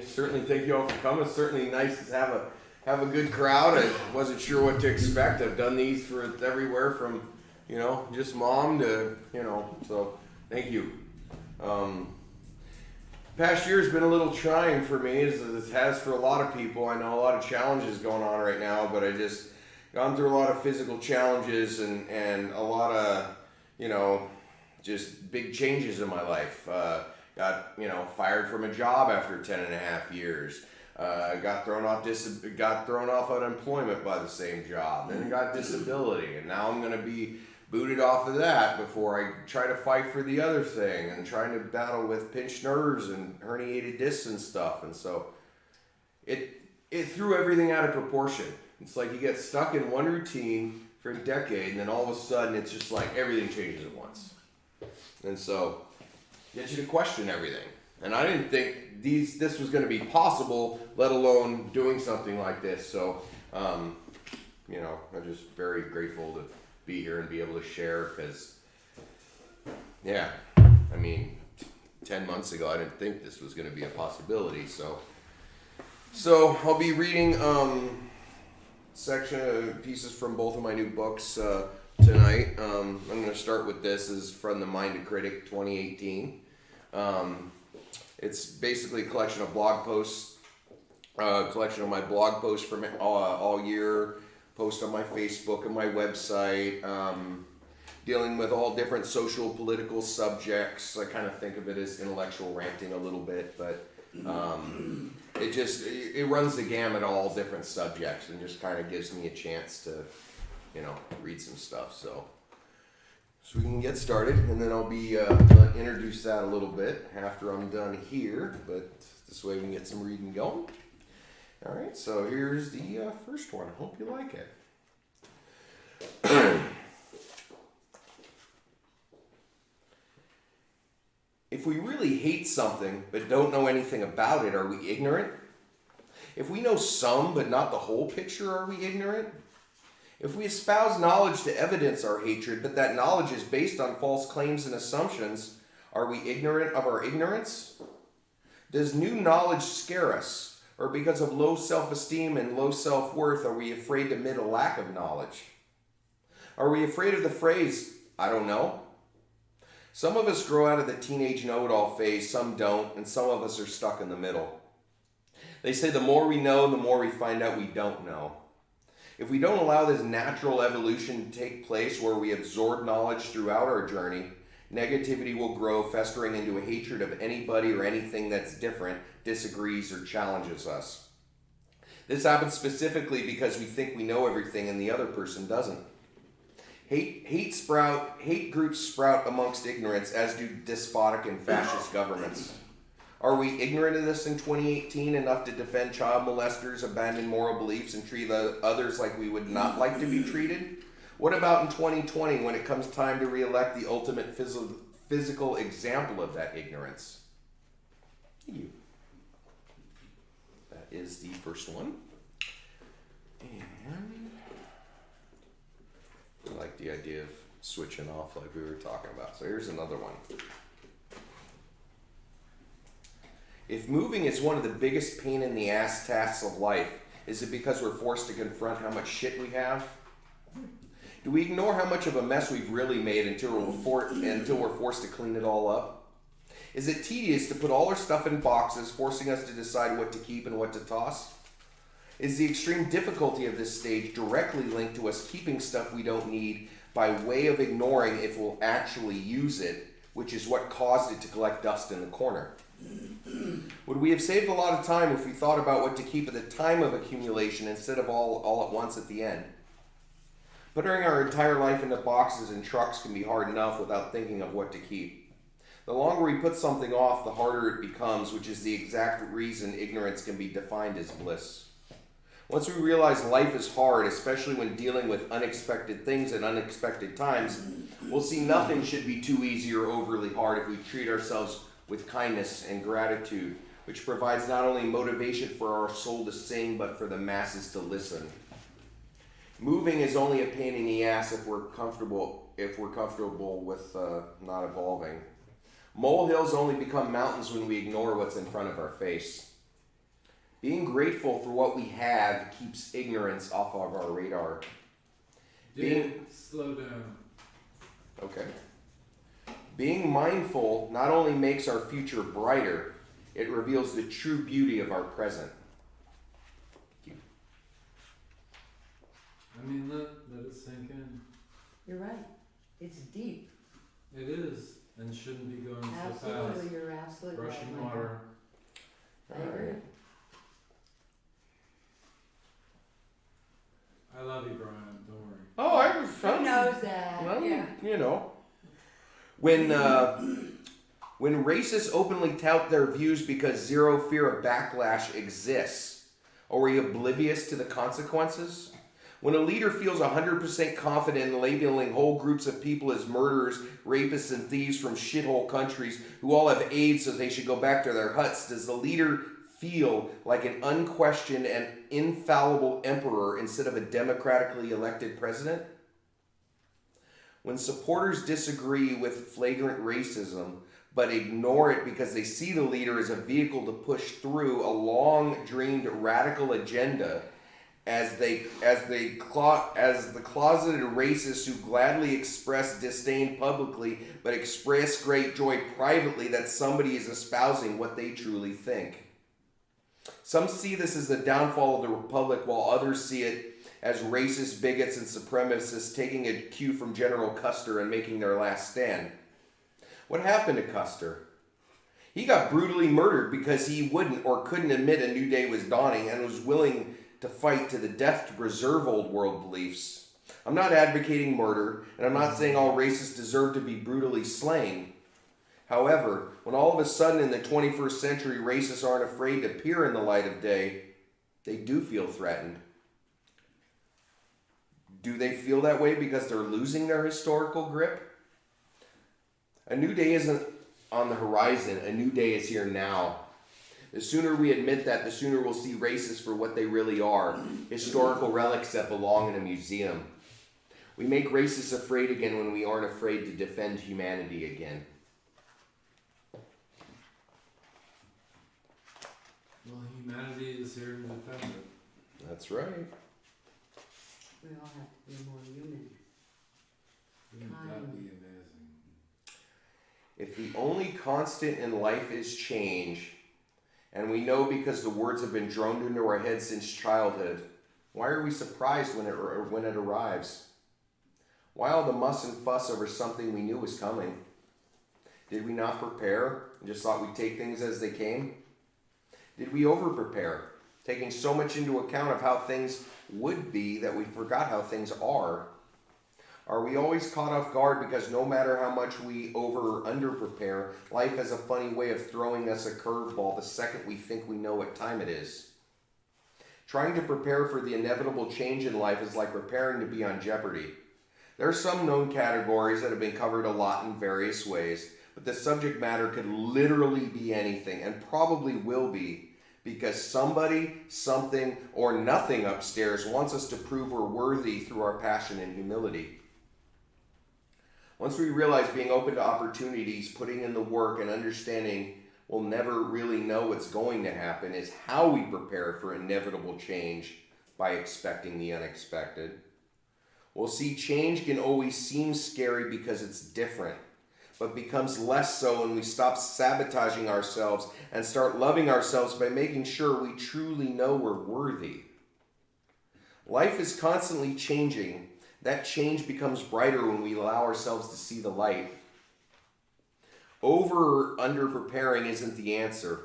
certainly thank you all for coming. It's certainly nice to have a good crowd. I wasn't sure what to expect. I've done these for everywhere from, just mom to, so thank you. Past year's been a little trying for me, as it has for a lot of people. I know a lot of challenges going on right now, but I just gone through a lot of physical challenges and a lot of, just big changes in my life. Got fired from a job after 10 and a half years. Got thrown off unemployment by the same job. Then got disability, and now I'm going to be booted off of that before I try to fight for the other thing, and trying to battle with pinched nerves and herniated discs and stuff. And so it threw everything out of proportion. It's like you get stuck in one routine for a decade, and then all of a sudden it's just like everything changes at once. And so gets you to question everything. And I didn't think this was going to be possible, let alone doing something like this. So, I'm just very grateful to be here and be able to share, because, 10 months ago I didn't think this was going to be a possibility. So I'll be reading pieces from both of my new books tonight. I'm going to start with this. This is from The Minded Critic 2018. It's basically a collection of blog posts, collection of my blog posts from all year, post on my Facebook and my website, dealing with all different social, political subjects. I kind of think of it as intellectual ranting a little bit, but it runs the gamut of all different subjects, and just kind of gives me a chance to, read some stuff. So we can get started, and then I'll be introduce that a little bit after I'm done here, but this way we can get some reading going. All right, so here's the first one. I hope you like it. If we really hate something but don't know anything about it, are we ignorant? If we know some but not the whole picture, are we ignorant? If we espouse knowledge to evidence our hatred, but that knowledge is based on false claims and assumptions, are we ignorant of our ignorance? Does new knowledge scare us? Or because of low self-esteem and low self-worth, are we afraid to admit a lack of knowledge? Are we afraid of the phrase, I don't know? Some of us grow out of the teenage know-it-all phase, some don't, and some of us are stuck in the middle. They say the more we know, the more we find out we don't know. If we don't allow this natural evolution to take place where we absorb knowledge throughout our journey, negativity will grow, festering into a hatred of anybody or anything that's different, disagrees, or challenges us. This happens specifically because we think we know everything and the other person doesn't. Hate groups sprout amongst ignorance, as do despotic and fascist governments. Are we ignorant of this in 2018 enough to defend child molesters, abandon moral beliefs, and treat others like we would not like to be treated? What about in 2020 when it comes time to re-elect the ultimate physical example of that ignorance? You. That is the first one. And I like the idea of switching off like we were talking about. So here's another one. If moving is one of the biggest pain in the ass tasks of life, is it because we're forced to confront how much shit we have? Do we ignore how much of a mess we've really made until we're forced to clean it all up? Is it tedious to put all our stuff in boxes, forcing us to decide what to keep and what to toss? Is the extreme difficulty of this stage directly linked to us keeping stuff we don't need by way of ignoring if we'll actually use it, which is what caused it to collect dust in the corner? Would we have saved a lot of time if we thought about what to keep at the time of accumulation instead of all at once at the end? Putting our entire life into boxes and trucks can be hard enough without thinking of what to keep. The longer we put something off, the harder it becomes, which is the exact reason ignorance can be defined as bliss. Once we realize life is hard, especially when dealing with unexpected things at unexpected times, we'll see nothing should be too easy or overly hard if we treat ourselves with kindness and gratitude, which provides not only motivation for our soul to sing, but for the masses to listen. Moving is only a pain in the ass if we're comfortable with not evolving. Molehills only become mountains when we ignore what's in front of our face. Being grateful for what we have keeps ignorance off of our radar. Slow down. Okay. Being mindful not only makes our future brighter, it reveals the true beauty of our present. I mean, let it sink in. You're right. It's deep. It is, and shouldn't be going so fast. Absolutely, you're absolutely right. Rushing water. I agree. I love you, Brian. Don't worry. Oh, I was. Who knows that? Well, Yeah. you know, when racists openly tout their views because zero fear of backlash exists, are we oblivious to the consequences? When a leader feels 100% confident in labeling whole groups of people as murderers, rapists, and thieves from shithole countries who all have AIDS so they should go back to their huts, does the leader feel like an unquestioned and infallible emperor instead of a democratically elected president? When supporters disagree with flagrant racism, but ignore it because they see the leader as a vehicle to push through a long-dreamed radical agenda, as the closeted racists who gladly express disdain publicly but express great joy privately that somebody is espousing what they truly think. Some see this as the downfall of the republic, while others see it as racist bigots and supremacists taking a cue from General Custer and making their last stand. What happened to Custer? He got brutally murdered because he wouldn't or couldn't admit a new day was dawning and was willing to fight to the death to preserve old world beliefs. I'm not advocating murder, and I'm not saying all racists deserve to be brutally slain. However, when all of a sudden in the 21st century racists aren't afraid to appear in the light of day, they do feel threatened. Do they feel that way because they're losing their historical grip? A new day isn't on the horizon. A new day is here now. The sooner we admit that, the sooner we'll see racists for what they really are, historical relics that belong in a museum. We make racists afraid again when we aren't afraid to defend humanity again. Well, humanity is here to defend it. That's right. We all have to be more human. Wouldn't that be amazing? If the only constant in life is change, and we know because the words have been droned into our heads since childhood, why are we surprised when it arrives? Why all the muss and fuss over something we knew was coming? Did we not prepare and just thought we'd take things as they came? Did we over-prepare, taking so much into account of how things would be that we forgot how things are? Are we always caught off guard because no matter how much we over or under prepare, life has a funny way of throwing us a curveball the second we think we know what time it is? Trying to prepare for the inevitable change in life is like preparing to be on Jeopardy! There are some known categories that have been covered a lot in various ways, but the subject matter could literally be anything, and probably will be, because somebody, something, or nothing upstairs wants us to prove we're worthy through our passion and humility. Once we realize being open to opportunities, putting in the work, and understanding we'll never really know what's going to happen is how we prepare for inevitable change by expecting the unexpected. We'll see change can always seem scary because it's different, but becomes less so when we stop sabotaging ourselves and start loving ourselves by making sure we truly know we're worthy. Life is constantly changing. That change becomes brighter when we allow ourselves to see the light. Over or under preparing isn't the answer.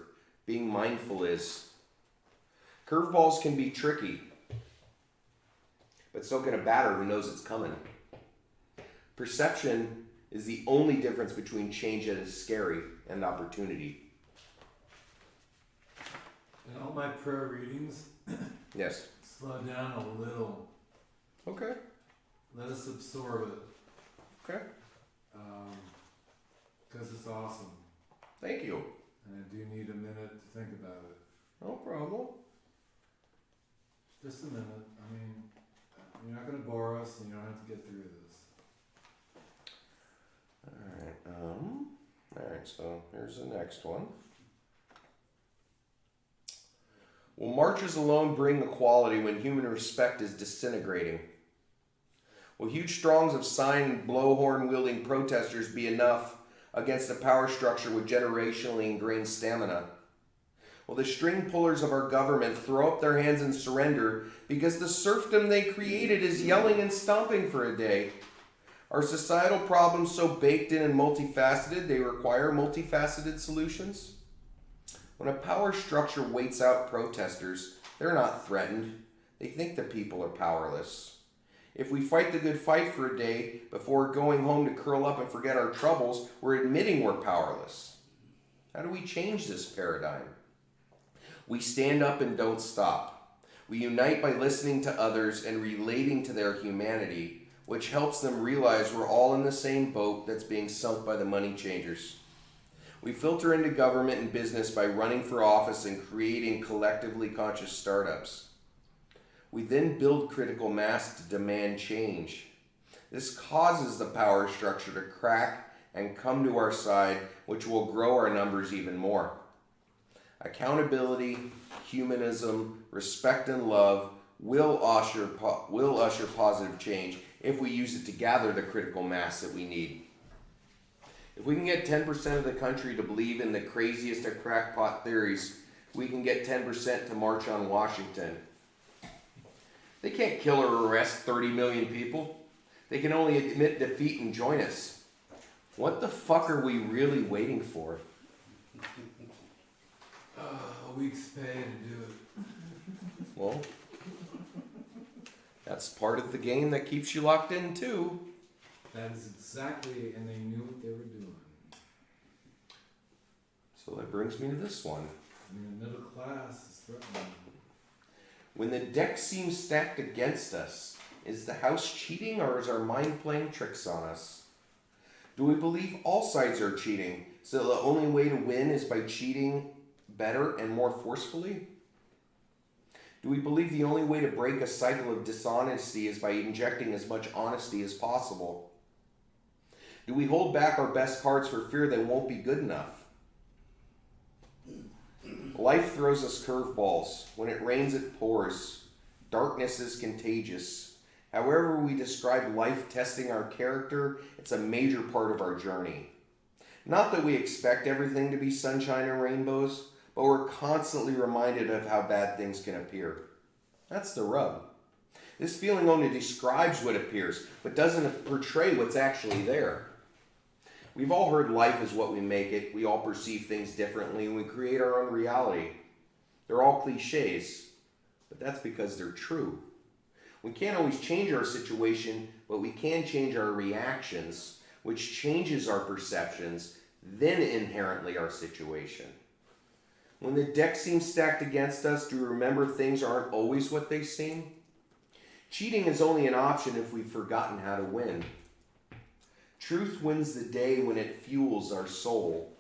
Being mindful is. Curveballs can be tricky, but so can a batter who knows it's coming. Perception is the only difference between change that is scary and opportunity. In all my prayer readings, Yes. slow down a little. Okay. Let us absorb it. Okay. Because it's awesome. Thank you. And I do need a minute to think about it. No problem. Just a minute. I mean, you're not going to bore us and you don't have to get through this. Alright, so here's the next one. Will marches alone bring equality when human respect is disintegrating? Will huge throngs of sign and blowhorn wielding protesters be enough against a power structure with generationally ingrained stamina? Will the string pullers of our government throw up their hands and surrender because the serfdom they created is yelling and stomping for a day? Are societal problems so baked in and multifaceted they require multifaceted solutions? When a power structure waits out protesters, they're not threatened. They think the people are powerless. If we fight the good fight for a day before going home to curl up and forget our troubles, we're admitting we're powerless. How do we change this paradigm? We stand up and don't stop. We unite by listening to others and relating to their humanity, which helps them realize we're all in the same boat that's being sunk by the money changers. We filter into government and business by running for office and creating collectively conscious startups. We then build critical mass to demand change. This causes the power structure to crack and come to our side, which will grow our numbers even more. Accountability, humanism, respect, and love will usher positive change if we use it to gather the critical mass that we need. If we can get 10% of the country to believe in the craziest of crackpot theories, we can get 10% to march on Washington. They can't kill or arrest 30 million people. They can only admit defeat and join us. What the fuck are we really waiting for? A week's pay to do it. Well, that's part of the game that keeps you locked in too. That is exactly, and they knew what they were doing. So that brings me to this one. I mean, the middle class is threatened. When the deck seems stacked against us, is the house cheating or is our mind playing tricks on us? Do we believe all sides are cheating, so the only way to win is by cheating better and more forcefully? Do we believe the only way to break a cycle of dishonesty is by injecting as much honesty as possible? Do we hold back our best cards for fear they won't be good enough? Life throws us curveballs. When it rains, it pours. Darkness is contagious. However we describe life testing our character, it's a major part of our journey. Not that we expect everything to be sunshine and rainbows, but we're constantly reminded of how bad things can appear. That's the rub. This feeling only describes what appears, but doesn't portray what's actually there. We've all heard life is what we make it. We all perceive things differently, and we create our own reality. They're all cliches, but that's because they're true. We can't always change our situation, but we can change our reactions, which changes our perceptions, then inherently our situation. When the deck seems stacked against us, do we remember things aren't always what they seem? Cheating is only an option if we've forgotten how to win. Truth wins the day when it fuels our soul.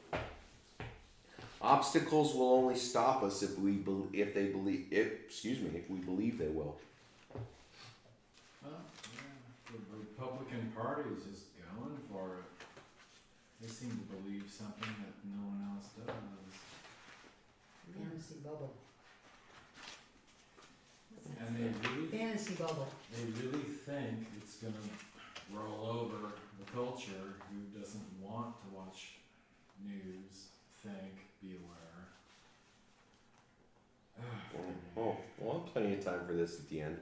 Obstacles will only stop us if we believe they will. Well, yeah, the Republican Party is just going for it. They seem to believe something that no one else does. Fantasy bubble. And they Fantasy bubble. really think it's gonna roll over the culture who doesn't want to watch news, think, be aware. Oh, well, plenty of time for this at the end.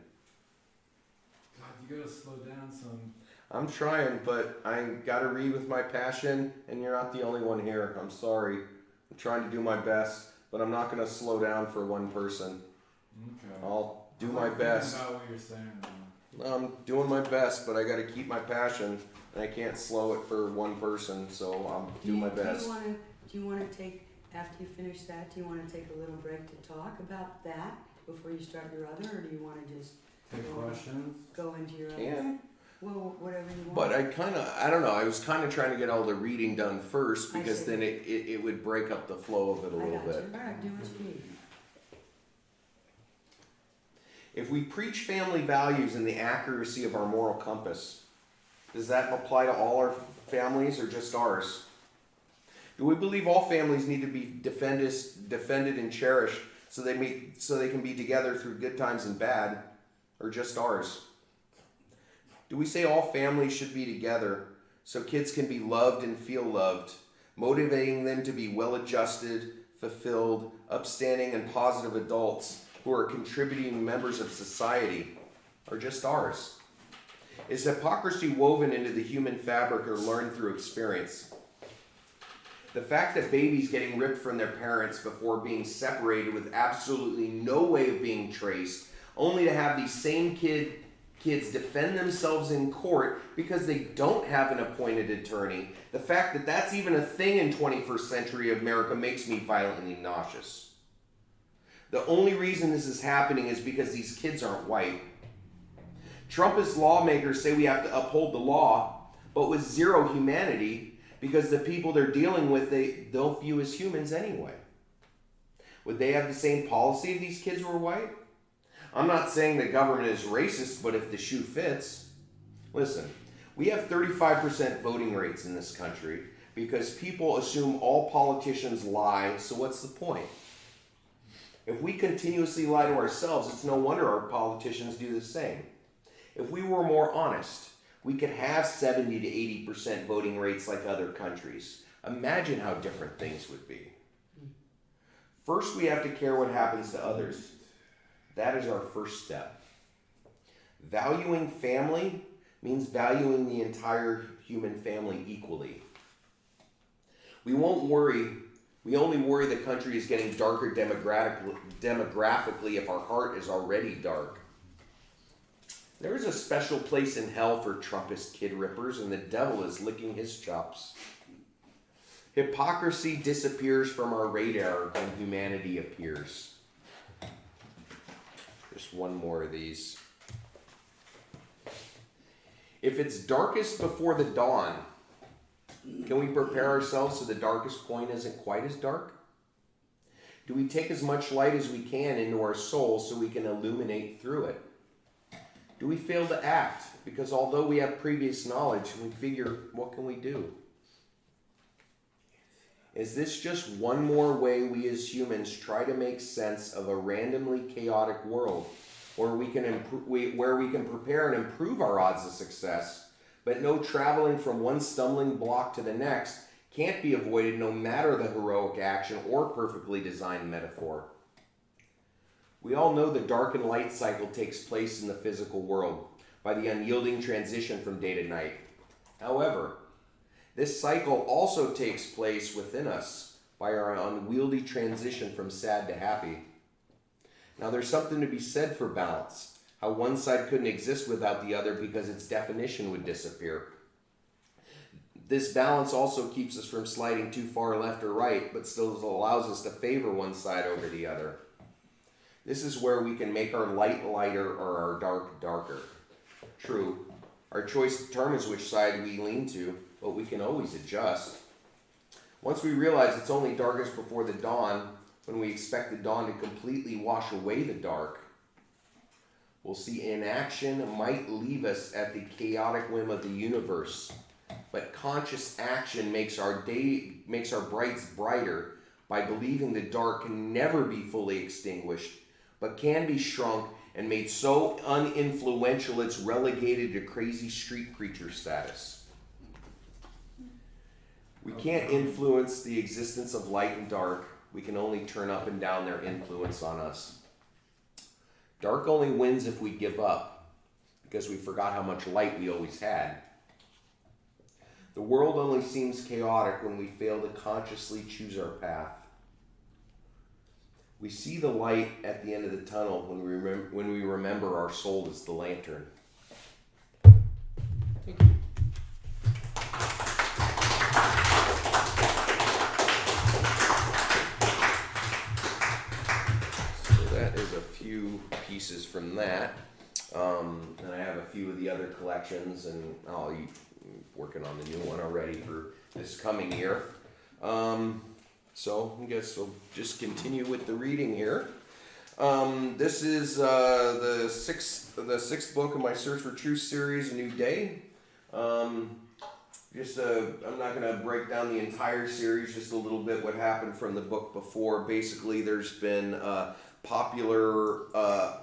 God, you gotta slow down some. I'm trying, but I gotta read with my passion, and you're not the only one here. I'm sorry. I'm trying to do my best, but I'm not gonna slow down for one person. Okay. I'll do I'm my not thinking best. about what you're saying though. I'm doing my best, but I gotta keep my passion, and I can't slow it for one person, so I'll do my best. Do you wanna take, after you finish that, do you wanna take a little break to talk about that before you start your other, or do you wanna just Take questions? go into your other? Can. Well, whatever you want. But I don't know, I was kinda trying to get all the reading done first, I because see. then it would break up the flow of it a I little got bit. you. Alright, do what you need. If we preach family values and the accuracy of our moral compass, does that apply to all our families or just ours? Do we believe all families need to be defended and cherished so they can be together through good times and bad, or just ours? Do we say all families should be together so kids can be loved and feel loved, motivating them to be well-adjusted, fulfilled, upstanding, and positive adults who are contributing members of society, or just ours? Is hypocrisy woven into the human fabric or learned through experience? The fact that babies getting ripped from their parents before being separated with absolutely no way of being traced, only to have these same kids defend themselves in court because they don't have an appointed attorney, the fact that that's even a thing in 21st century America makes me violently nauseous. The only reason this is happening is because these kids aren't white. Trumpist lawmakers say we have to uphold the law, but with zero humanity, because the people they're dealing with, they don't view as humans anyway. Would they have the same policy if these kids were white? I'm not saying the government is racist, but if the shoe fits. Listen, we have 35% voting rates in this country because people assume all politicians lie, so what's the point? If we continuously lie to ourselves, it's no wonder our politicians do the same. If we were more honest, we could have 70 to 80% voting rates like other countries. Imagine how different things would be. First, we have to care what happens to others. That is our first step. Valuing family means valuing the entire human family equally. We only worry the country is getting darker demographically if our heart is already dark. There is a special place in hell for Trumpist kid rippers, and the devil is licking his chops. Hypocrisy disappears from our radar when humanity appears. Just one more of these. If it's darkest before the dawn, can we prepare ourselves so the darkest point isn't quite as dark? Do we take as much light as we can into our soul so we can illuminate through it? Do we fail to act because although we have previous knowledge, we figure, what can we do? Is this just one more way we as humans try to make sense of a randomly chaotic world where we can prepare and improve our odds of success, but no traveling from one stumbling block to the next can't be avoided no matter the heroic action or perfectly designed metaphor? We all know the dark and light cycle takes place in the physical world by the unyielding transition from day to night. However, this cycle also takes place within us by our unwieldy transition from sad to happy. Now there's something to be said for balance, how one side couldn't exist without the other because its definition would disappear. This balance also keeps us from sliding too far left or right, but still allows us to favor one side over the other. This is where we can make our light lighter or our dark darker. True, our choice determines which side we lean to, but we can always adjust. Once we realize it's only darkest before the dawn, when we expect the dawn to completely wash away the dark, we'll see inaction might leave us at the chaotic whim of the universe, but conscious action makes our brights brighter by believing the dark can never be fully extinguished, but can be shrunk and made so uninfluential it's relegated to crazy street preacher status. We can't influence the existence of light and dark. We can only turn up and down their influence on us. Dark only wins if we give up, because we forgot how much light we always had. The world only seems chaotic when we fail to consciously choose our path. We see the light at the end of the tunnel when we remember our soul is the lantern. Thank you. So that is a few pieces from that. And I have a few of the other collections, and I'll be working on the new one already for this coming year. So I guess we'll just continue with the reading here. This is the sixth book of my Search for Truth series, A New Day. I'm not going to break down the entire series, just a little bit what happened from the book before. Basically, there's been a popular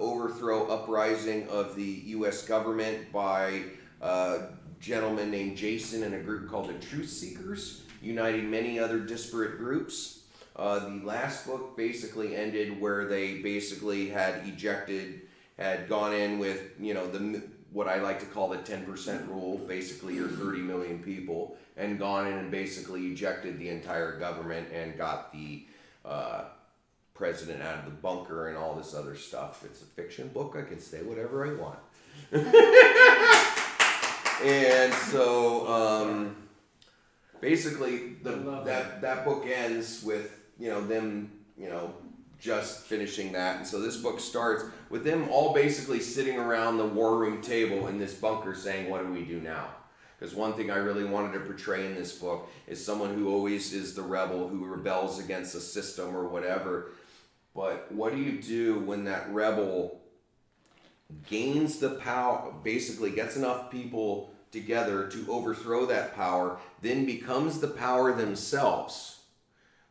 overthrow uprising of the U.S. government by a gentleman named Jason and a group called the Truth Seekers, uniting many other disparate groups. The last book basically ended where they basically had gone in with, what I like to call the 10% rule, basically your 30 million people, and gone in and basically ejected the entire government and got the president out of the bunker and all this other stuff. It's a fiction book. I can say whatever I want. And so basically that book ends with them just finishing that. And so this book starts with them all basically sitting around the war room table in this bunker saying, what do we do now? Because one thing I really wanted to portray in this book is someone who always is the rebel, who rebels against the system or whatever. But what do you do when that rebel gains the power, basically gets enough people together to overthrow that power, then becomes the power themselves?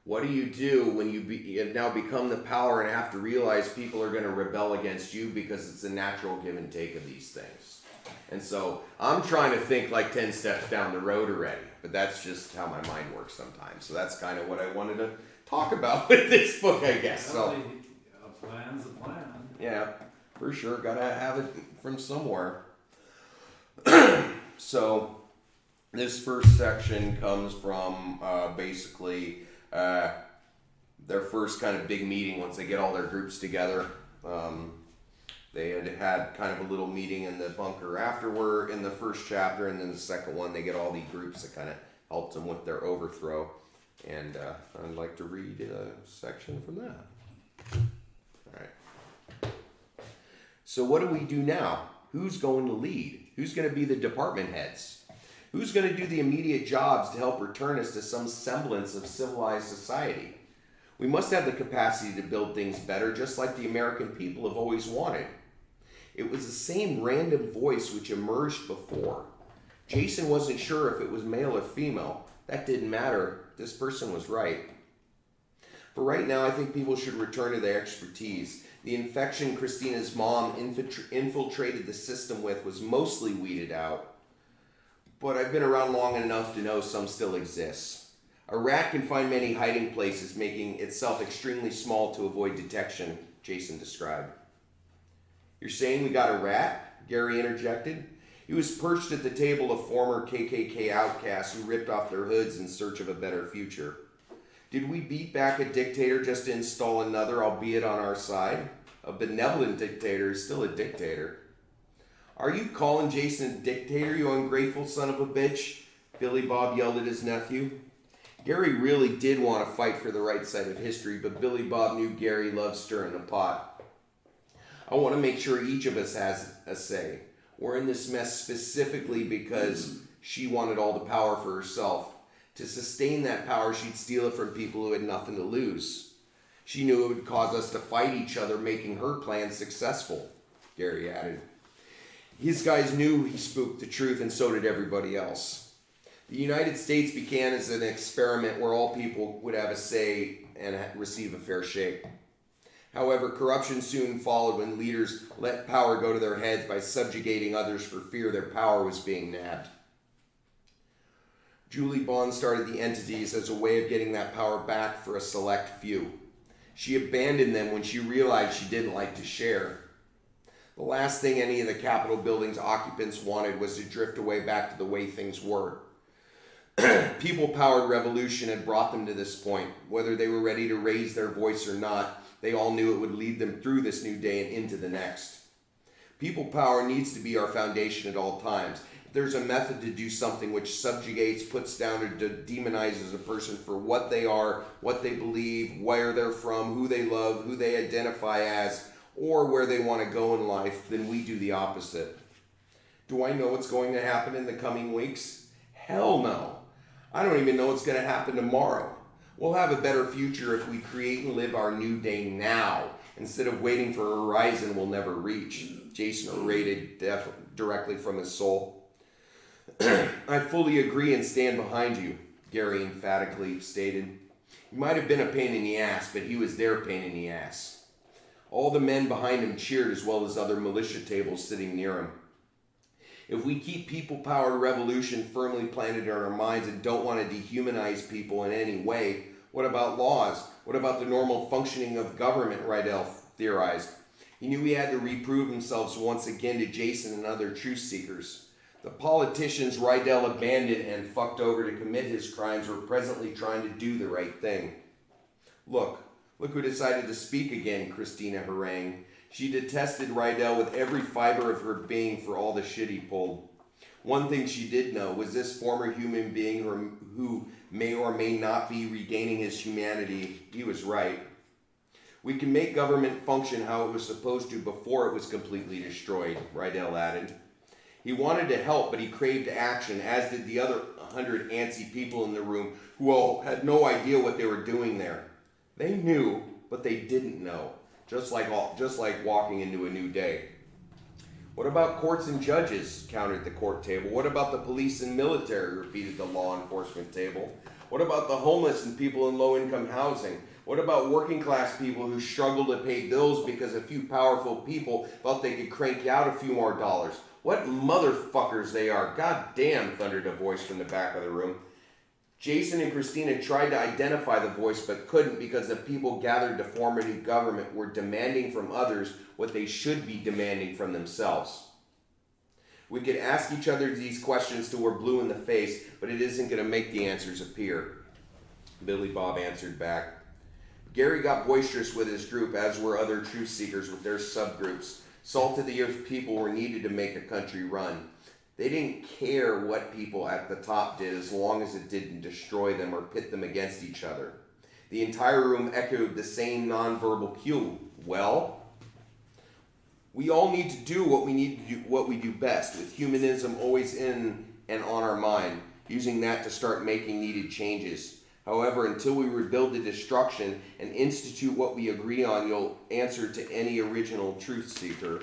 What do you do when you have now become the power and have to realize people are going to rebel against you because it's a natural give and take of these things? And so I'm trying to think like 10 steps down the road already, but that's just how my mind works sometimes. So that's kind of what I wanted to talk about with this book, I guess. So a plan's a plan. Yeah, for sure. Got to have it from somewhere. So this first section comes from basically their first kind of big meeting once they get all their groups together. They had kind of a little meeting in the bunker afterward in the first chapter, and then the second one they get all the groups that kind of helped them with their overthrow. And I'd like to read a section from that. All right. So what do we do now? Who's going to lead? Who's going to be the department heads? Who's going to do the immediate jobs to help return us to some semblance of civilized society? We must have the capacity to build things better, just like the American people have always wanted. It was the same random voice which emerged before. Jason wasn't sure if it was male or female. That didn't matter. This person was right. For right now, I think people should return to their expertise. The infection Christina's mom infiltrated the system with was mostly weeded out. But I've been around long enough to know some still exists. A rat can find many hiding places, making itself extremely small to avoid detection, Jason described. You're saying we got a rat? Gary interjected. He was perched at the table of former KKK outcasts who ripped off their hoods in search of a better future. Did we beat back a dictator just to install another, albeit on our side? A benevolent dictator is still a dictator. Are you calling Jason a dictator, you ungrateful son of a bitch? Billy Bob yelled at his nephew. Gary really did want to fight for the right side of history, but Billy Bob knew Gary loved stirring the pot. I want to make sure each of us has a say. We're in this mess specifically because she wanted all the power for herself. To sustain that power, she'd steal it from people who had nothing to lose. She knew it would cause us to fight each other, making her plan successful, Gary added. His guys knew he spoke the truth, and so did everybody else. The United States began as an experiment where all people would have a say and receive a fair shake. However, corruption soon followed when leaders let power go to their heads by subjugating others for fear their power was being nabbed. Julie Bond started the entities as a way of getting that power back for a select few. She abandoned them when she realized she didn't like to share. The last thing any of the Capitol building's occupants wanted was to drift away back to the way things were. People-powered revolution had brought them to this point. Whether they were ready to raise their voice or not, they all knew it would lead them through this new day and into the next. People power needs to be our foundation at all times. If there's a method to do something which subjugates, puts down, or demonizes a person for what they are, what they believe, where they're from, who they love, who they identify as, or where they want to go in life, then we do the opposite. Do I know what's going to happen in the coming weeks? Hell no. I don't even know what's going to happen tomorrow. We'll have a better future if we create and live our new day now, instead of waiting for a horizon we'll never reach. Jason orated directly from his soul. I fully agree and stand behind you, Gary emphatically stated. He might have been a pain in the ass, but he was their pain in the ass. All the men behind him cheered, as well as other militia tables sitting near him. If we keep people-powered revolution firmly planted in our minds and don't want to dehumanize people in any way, what about laws? What about the normal functioning of government, Rydell theorized. He knew he had to reprove himself once again to Jason and other truth seekers. The politicians Rydell abandoned and fucked over to commit his crimes were presently trying to do the right thing. Look who decided to speak again, Christina harangued. She detested Rydell with every fiber of her being for all the shit he pulled. One thing she did know was this former human being who may or may not be regaining his humanity. He was right. We can make government function how it was supposed to before it was completely destroyed, Rydell added. He wanted to help, but he craved action, as did the other 100 antsy people in the room who all had no idea what they were doing there. They knew, but they didn't know, just like walking into a new day. What about courts and judges, countered the court table. What about the police and military, repeated the law enforcement table. What about the homeless and people in low-income housing? What about working class people who struggle to pay bills because a few powerful people thought they could crank out a few more dollars? What motherfuckers they are. God damn, thundered a voice from the back of the room. Jason and Christina tried to identify the voice but couldn't because the people gathered to form a new government were demanding from others what they should be demanding from themselves. We could ask each other these questions till we're blue in the face, but it isn't going to make the answers appear. Billy Bob answered back. Gary got boisterous with his group, as were other truth seekers with their subgroups. Salt of the earth people were needed to make a country run. They didn't care what people at the top did as long as it didn't destroy them or pit them against each other. The entire room echoed the same nonverbal cue. Well, we all need to do what we do best, with humanism always in and on our mind, using that to start making needed changes. However, until we rebuild the destruction and institute what we agree on, you'll answer to any original truth seeker.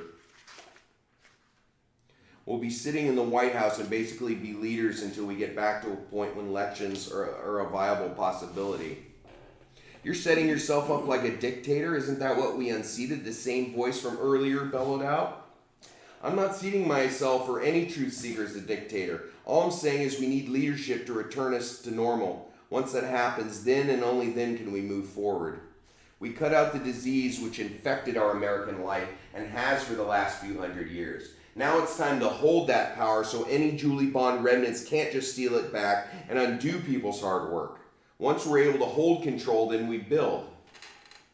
We'll be sitting in the White House and basically be leaders until we get back to a point when elections are a viable possibility. You're setting yourself up like a dictator? Isn't that what we unseated? The same voice from earlier bellowed out. I'm not seating myself or any truth seeker as a dictator. All I'm saying is we need leadership to return us to normal. Once that happens, then and only then can we move forward. We cut out the disease which infected our American life and has for the last few hundred years. Now it's time to hold that power so any Julie Bond remnants can't just steal it back and undo people's hard work. Once we're able to hold control, then we build.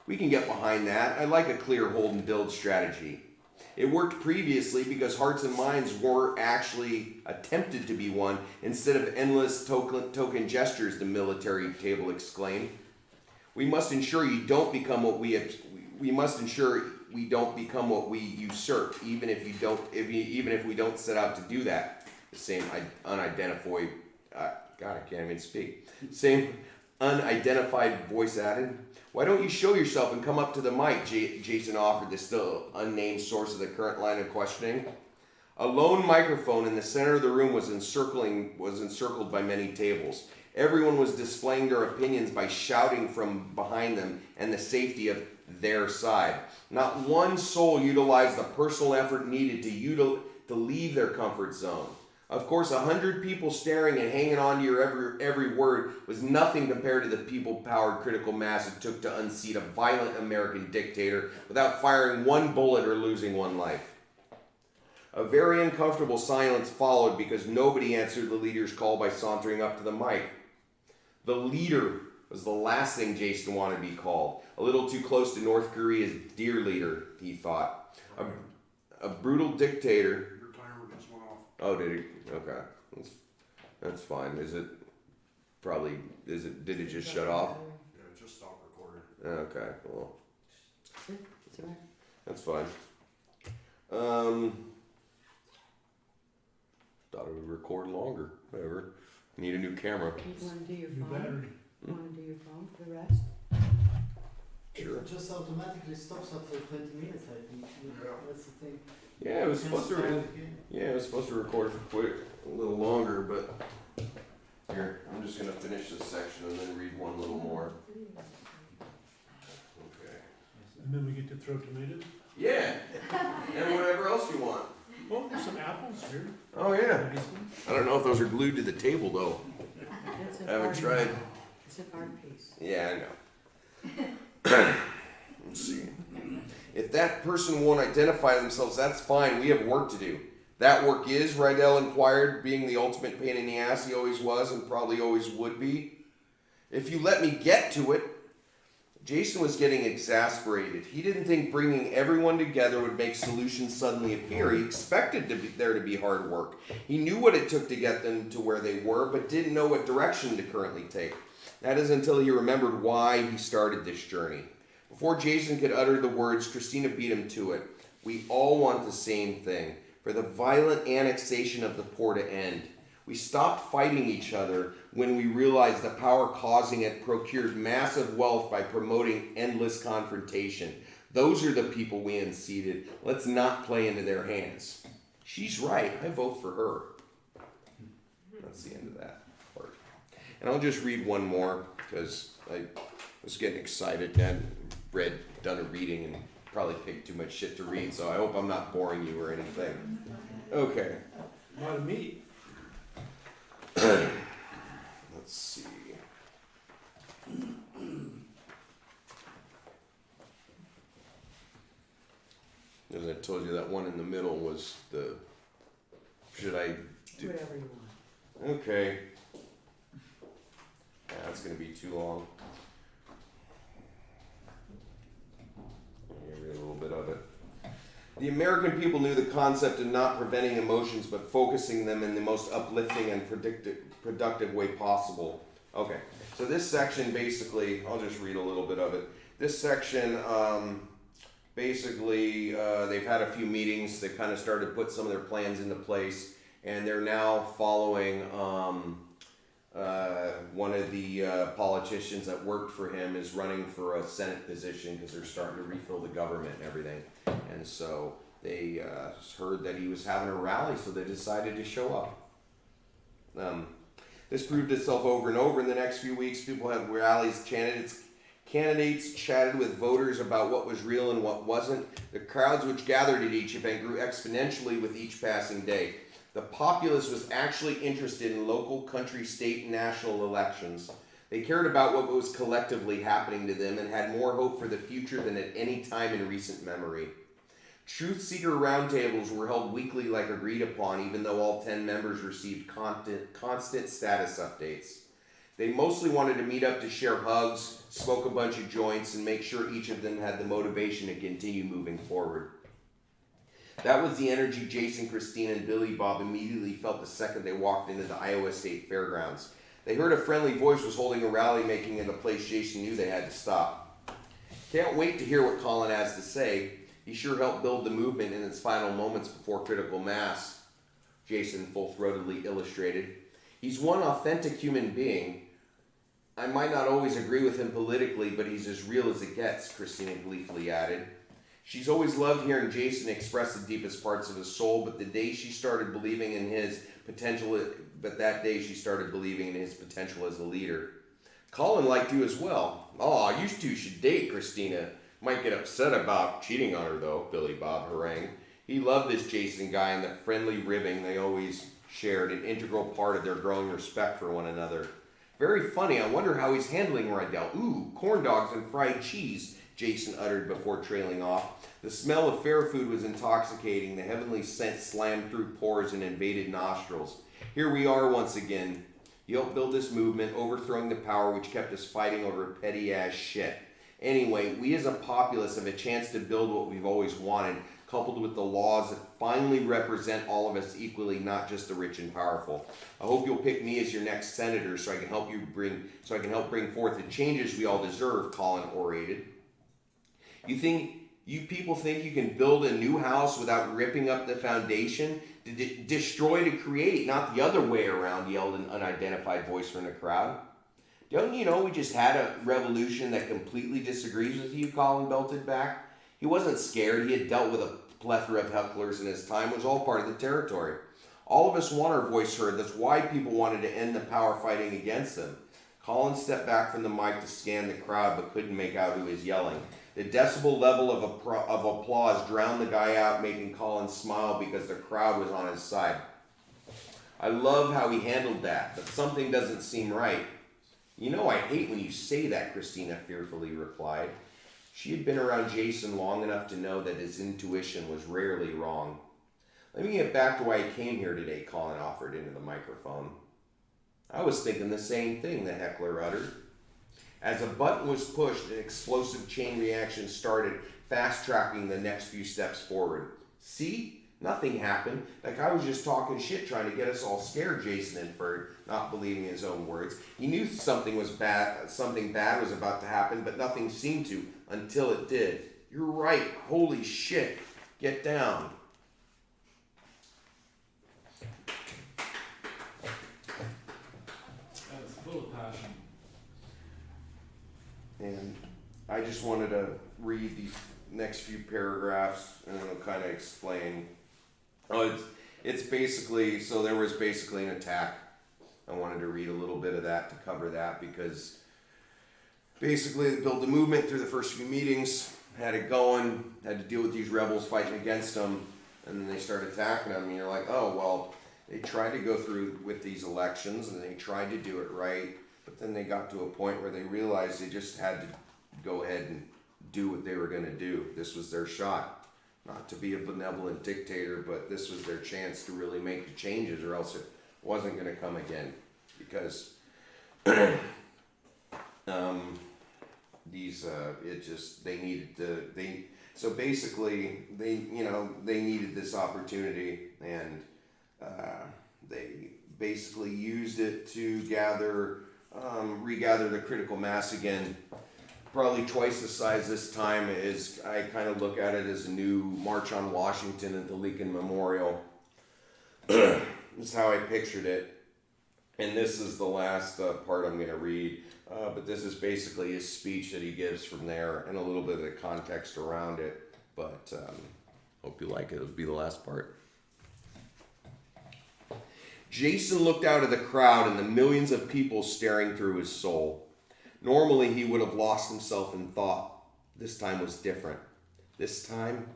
We can get behind that. I like a clear hold and build strategy. It worked previously because hearts and minds were actually attempted to be one instead of endless token gestures, the military table exclaimed. We must ensure you don't become what we usurp, even if we don't set out to do that. The same unidentified God, I can't even speak. Same unidentified voice added. Why don't you show yourself and come up to the mic? Jason offered the still unnamed source of the current line of questioning. A lone microphone in the center of the room was encircled by many tables. Everyone was displaying their opinions by shouting from behind them and the safety of their side. Not one soul utilized the personal effort needed to leave their comfort zone. Of course, 100 people staring and hanging on to your every word was nothing compared to the people-powered critical mass it took to unseat a violent American dictator without firing one bullet or losing one life. A very uncomfortable silence followed because nobody answered the leader's call by sauntering up to the mic. The leader was the last thing Jason wanted to be called. A little too close to North Korea's dear leader, he thought. A brutal dictator. Your timer just went off. Oh, did it? Okay. That's fine. Did it just shut off? Yeah, just stop recording. Okay, well, It's all right. that's fine. Thought it would record longer. Whatever. Need a new camera. You wanna do your New phone? battery. You wanna do your phone for the rest? Sure. It just automatically stops after 20 minutes, I think. Yeah. That's the thing. Yeah, it was supposed to. Yeah, it was supposed to record for a little longer, but here, I'm just gonna finish this section and then read one little more. Okay. And then we get to throw tomatoes. Yeah, and whatever else you want. Oh, there's some apples here. Oh yeah. Nice ones. I don't know if those are glued to the table though. It's an I haven't art- tried. It's an art piece. Yeah, I know. Let's see. If that person won't identify themselves, that's fine. We have work to do. That work is, Rydell inquired, being the ultimate pain in the ass he always was and probably always would be. If you let me get to it. Jason was getting exasperated. He didn't think bringing everyone together would make solutions suddenly appear. He expected there to be hard work. He knew what it took to get them to where they were, but didn't know what direction to currently take. That is until he remembered why he started this journey. Before Jason could utter the words, Christina beat him to it. We all want the same thing, for the violent annexation of the poor to end. We stopped fighting each other when we realized the power causing it procured massive wealth by promoting endless confrontation. Those are the people we unseated. Let's not play into their hands. She's right. I vote for her. That's the end of that part. And I'll just read one more because I was getting excited and done a reading and probably picked too much shit to read, so I hope I'm not boring you or anything. Okay. A lot of meat. Let's see. As I told you, that one in the middle was the. Should I do? Whatever you want. Okay. Yeah, that's gonna be too long. Let me read a little bit of it. The American people knew the concept of not preventing emotions, but focusing them in the most uplifting and productive way possible. Okay, so this section basically, I'll just read a little bit of it. This section, basically, they've had a few meetings. They kind of started to put some of their plans into place, and they're now following one of the politicians that worked for him is running for a Senate position because they're starting to refill the government and everything. And so they heard that he was having a rally, so they decided to show up. This proved itself over and over in the next few weeks. People had rallies, candidates chatted with voters about what was real and what wasn't. The crowds which gathered at each event grew exponentially with each passing day. The populace was actually interested in local, country, state, and national elections. They cared about what was collectively happening to them and had more hope for the future than at any time in recent memory. Truth Seeker roundtables were held weekly like agreed upon, even though all 10 members received constant status updates. They mostly wanted to meet up to share hugs, smoke a bunch of joints, and make sure each of them had the motivation to continue moving forward. That was the energy Jason, Christina, and Billy Bob immediately felt the second they walked into the Iowa State Fairgrounds. They heard a friendly voice was holding a rally making in a place Jason knew they had to stop. Can't wait to hear what Colin has to say. He sure helped build the movement in its final moments before critical mass, Jason full-throatedly illustrated. He's one authentic human being. I might not always agree with him politically, but he's as real as it gets, Christina gleefully added. She's always loved hearing Jason express the deepest parts of his soul, but that day she started believing in his potential as a leader. Colin liked you as well. Aw, you two should date, Christina. Might get upset about cheating on her, though, Billy Bob harangued. He loved this Jason guy and the friendly ribbing they always shared, an integral part of their growing respect for one another. Very funny. I wonder how he's handling Rydell. Ooh, corn dogs and fried cheese, Jason uttered before trailing off. The smell of fair food was intoxicating. The heavenly scent slammed through pores and invaded nostrils. Here we are once again. You helped build this movement, overthrowing the power which kept us fighting over petty-ass shit. Anyway, we as a populace have a chance to build what we've always wanted, coupled with the laws that finally represent all of us equally, not just the rich and powerful. I hope you'll pick me as your next senator so I can help bring forth the changes we all deserve, Colin orated. You people think you can build a new house without ripping up the foundation? Destroy to create, not the other way around, yelled an unidentified voice from the crowd. Don't you know we just had a revolution that completely disagrees with you, Colin belted back. He wasn't scared. He had dealt with plethora of hecklers in his time was all part of the territory. All of us want our voice heard. That's why people wanted to end the power fighting against them. Colin stepped back from the mic to scan the crowd, but couldn't make out who was yelling. The decibel level of applause drowned the guy out, making Colin smile because the crowd was on his side. I love how he handled that, but something doesn't seem right. You know I hate when you say that, Christina fearfully replied. She had been around Jason long enough to know that his intuition was rarely wrong. Let me get back to why I came here today, Colin offered into the microphone. I was thinking the same thing, the heckler uttered. As a button was pushed, an explosive chain reaction started, fast-tracking the next few steps forward. See? Nothing happened. That guy was just talking shit, trying to get us all scared, Jason inferred, not believing his own words. He knew something bad was about to happen, but nothing seemed to, until it did. You're right. Holy shit. Get down. That's full of passion. And I just wanted to read these next few paragraphs and then I'll kind of explain. Oh, it's basically, so there was basically an attack. I wanted to read a little bit of that to cover that because basically they built the movement through the first few meetings, had it going, had to deal with these rebels fighting against them, and then they started attacking them, and you're like, oh, well, they tried to go through with these elections and they tried to do it right, but then they got to a point where they realized they just had to go ahead and do what they were going to do. This was their shot. Not to be a benevolent dictator, but this was their chance to really make the changes, or else it wasn't going to come again. Because so basically they needed this opportunity, and they basically used it to regather the critical mass again. Probably twice the size this time. Is I kind of look at it as a new March on Washington at the Lincoln Memorial. That's how I pictured it. And this is the last part I'm going to read. But this is basically his speech that he gives from there and a little bit of the context around it. But hope you like it. It'll be the last part. Jason looked out at the crowd and the millions of people staring through his soul. Normally, he would have lost himself in thought. This time was different. This time,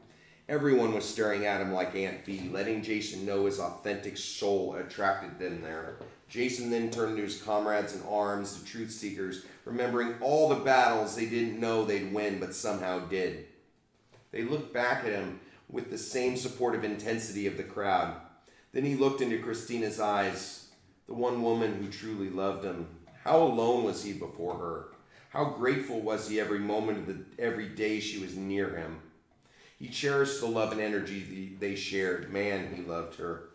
everyone was staring at him like Aunt Bee, letting Jason know his authentic soul attracted them there. Jason then turned to his comrades in arms, the truth seekers, remembering all the battles they didn't know they'd win, but somehow did. They looked back at him with the same supportive intensity of the crowd. Then he looked into Christina's eyes, the one woman who truly loved him. How alone was he before her? How grateful was he every moment of every day she was near him? He cherished the love and energy they shared. Man, he loved her.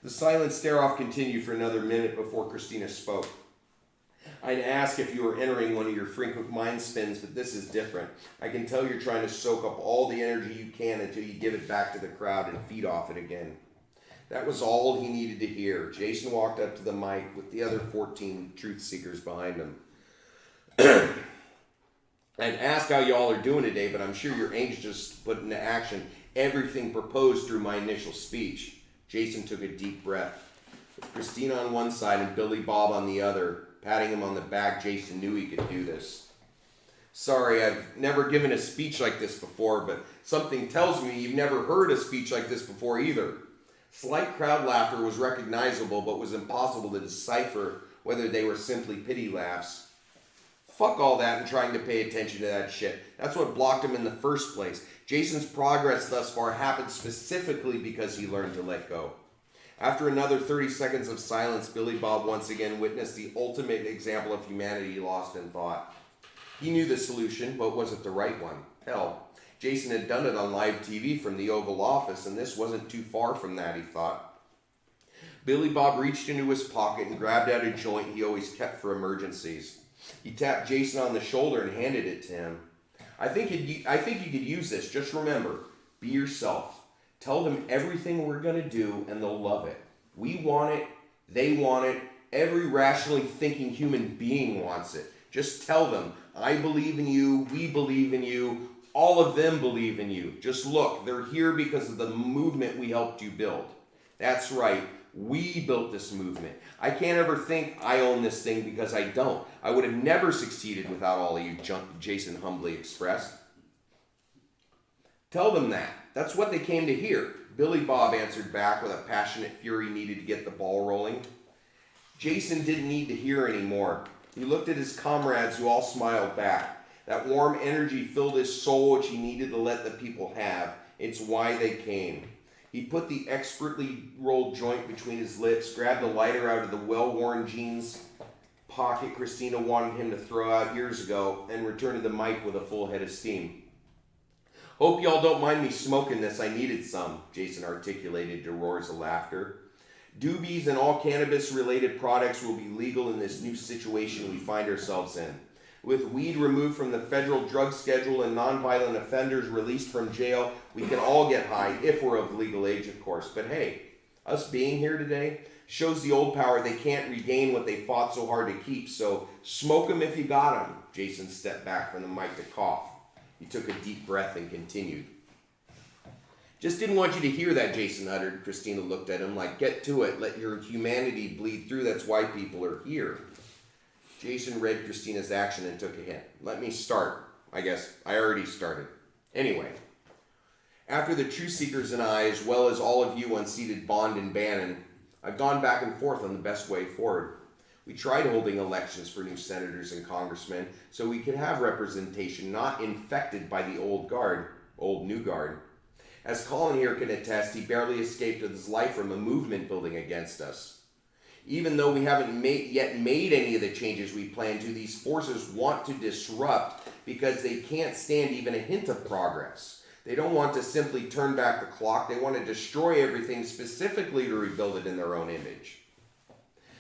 The silent stare-off continued for another minute before Christina spoke. I'd ask if you were entering one of your frequent mind spins, but this is different. I can tell you're trying to soak up all the energy you can until you give it back to the crowd and feed off it again. That was all he needed to hear. Jason walked up to the mic with the other 14 truth seekers behind him. I'd ask how y'all are doing today, but I'm sure you're anxious to put into action everything proposed through my initial speech. Jason took a deep breath. With Christina on one side and Billy Bob on the other, patting him on the back, Jason knew he could do this. Sorry, I've never given a speech like this before, but something tells me you've never heard a speech like this before either. Slight crowd laughter was recognizable, but was impossible to decipher whether they were simply pity laughs. Fuck all that and trying to pay attention to that shit. That's what blocked him in the first place. Jason's progress thus far happened specifically because he learned to let go. After another 30 seconds of silence, Billy Bob once again witnessed the ultimate example of humanity lost in thought. He knew the solution, but was it the right one? Hell, Jason had done it on live TV from the Oval Office, and this wasn't too far from that, he thought. Billy Bob reached into his pocket and grabbed out a joint he always kept for emergencies. He tapped Jason on the shoulder and handed it to him. I think you could use this. Just remember, be yourself. Tell them everything we're going to do, and they'll love it. We want it. They want it. Every rationally thinking human being wants it. Just tell them, I believe in you. We believe in you. All of them believe in you. Just look, they're here because of the movement we helped you build. That's right. We built this movement. I can't ever think I own this thing because I don't. I would have never succeeded without all of you, Jason humbly expressed. Tell them that. That's what they came to hear. Billy Bob answered back with a passionate fury needed to get the ball rolling. Jason didn't need to hear anymore. He looked at his comrades who all smiled back. That warm energy filled his soul, which he needed to let the people have. It's why they came. He put the expertly rolled joint between his lips, grabbed the lighter out of the well-worn jeans pocket Christina wanted him to throw out years ago, and returned to the mic with a full head of steam. Hope y'all don't mind me smoking this. I needed some, Jason articulated to roars of laughter. Doobies and all cannabis-related products will be legal in this new situation we find ourselves in. With weed removed from the federal drug schedule and nonviolent offenders released from jail, we can all get high, if we're of legal age, of course. But hey, us being here today shows the old power they can't regain what they fought so hard to keep. So smoke them if you got them. Jason stepped back from the mic to cough. He took a deep breath and continued. Just didn't want you to hear that, Jason uttered. Christina looked at him like, get to it. Let your humanity bleed through. That's why people are here. Jason read Christina's action and took a hit. Let me start. I guess I already started. Anyway, after the Truth Seekers and I, as well as all of you unseated Bond and Bannon, I've gone back and forth on the best way forward. We tried holding elections for new senators and congressmen so we could have representation not infected by the old new guard. As Colin here can attest, he barely escaped with his life from a movement building against us. Even though we haven't yet made any of the changes we plan to, these forces want to disrupt because they can't stand even a hint of progress. They don't want to simply turn back the clock. They want to destroy everything specifically to rebuild it in their own image.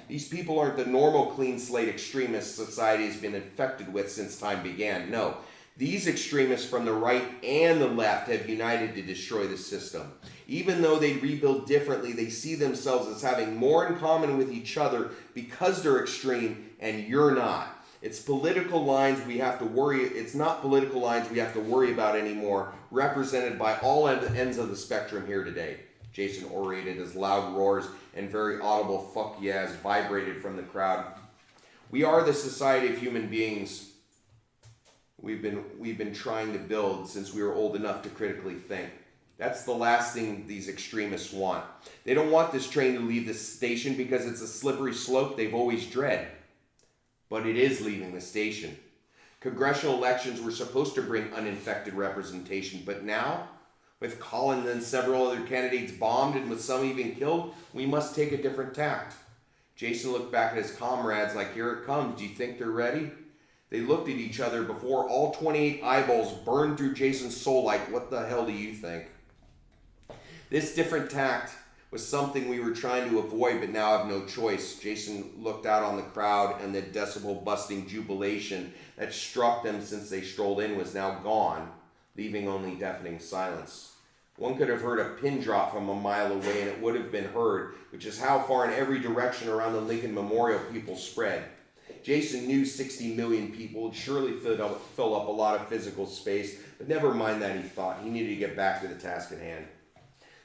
These people aren't the normal clean slate extremists society has been infected with since time began. No, these extremists from the right and the left have united to destroy the system. Even though they rebuild differently, they see themselves as having more in common with each other because they're extreme and you're not. It's political lines we have to worry. It's not political lines we have to worry about anymore, represented by all ends of the spectrum here today. Jason orated as loud roars and very audible fuck yeahs vibrated from the crowd. We are the society of human beings we've been trying to build since we were old enough to critically think. That's the last thing these extremists want. They don't want this train to leave the station because it's a slippery slope they've always dread. But it is leaving the station. Congressional elections were supposed to bring uninfected representation, but now, with Colin and several other candidates bombed and with some even killed, we must take a different tact. Jason looked back at his comrades like, here it comes. Do you think they're ready? They looked at each other before all 28 eyeballs burned through Jason's soul like, what the hell do you think? This different tact was something we were trying to avoid, but now have no choice. Jason looked out on the crowd, and the decibel-busting jubilation that struck them since they strolled in was now gone, leaving only deafening silence. One could have heard a pin drop from a mile away, and it would have been heard, which is how far in every direction around the Lincoln Memorial people spread. Jason knew 60 million people would surely fill up a lot of physical space, but never mind that, he thought. He needed to get back to the task at hand.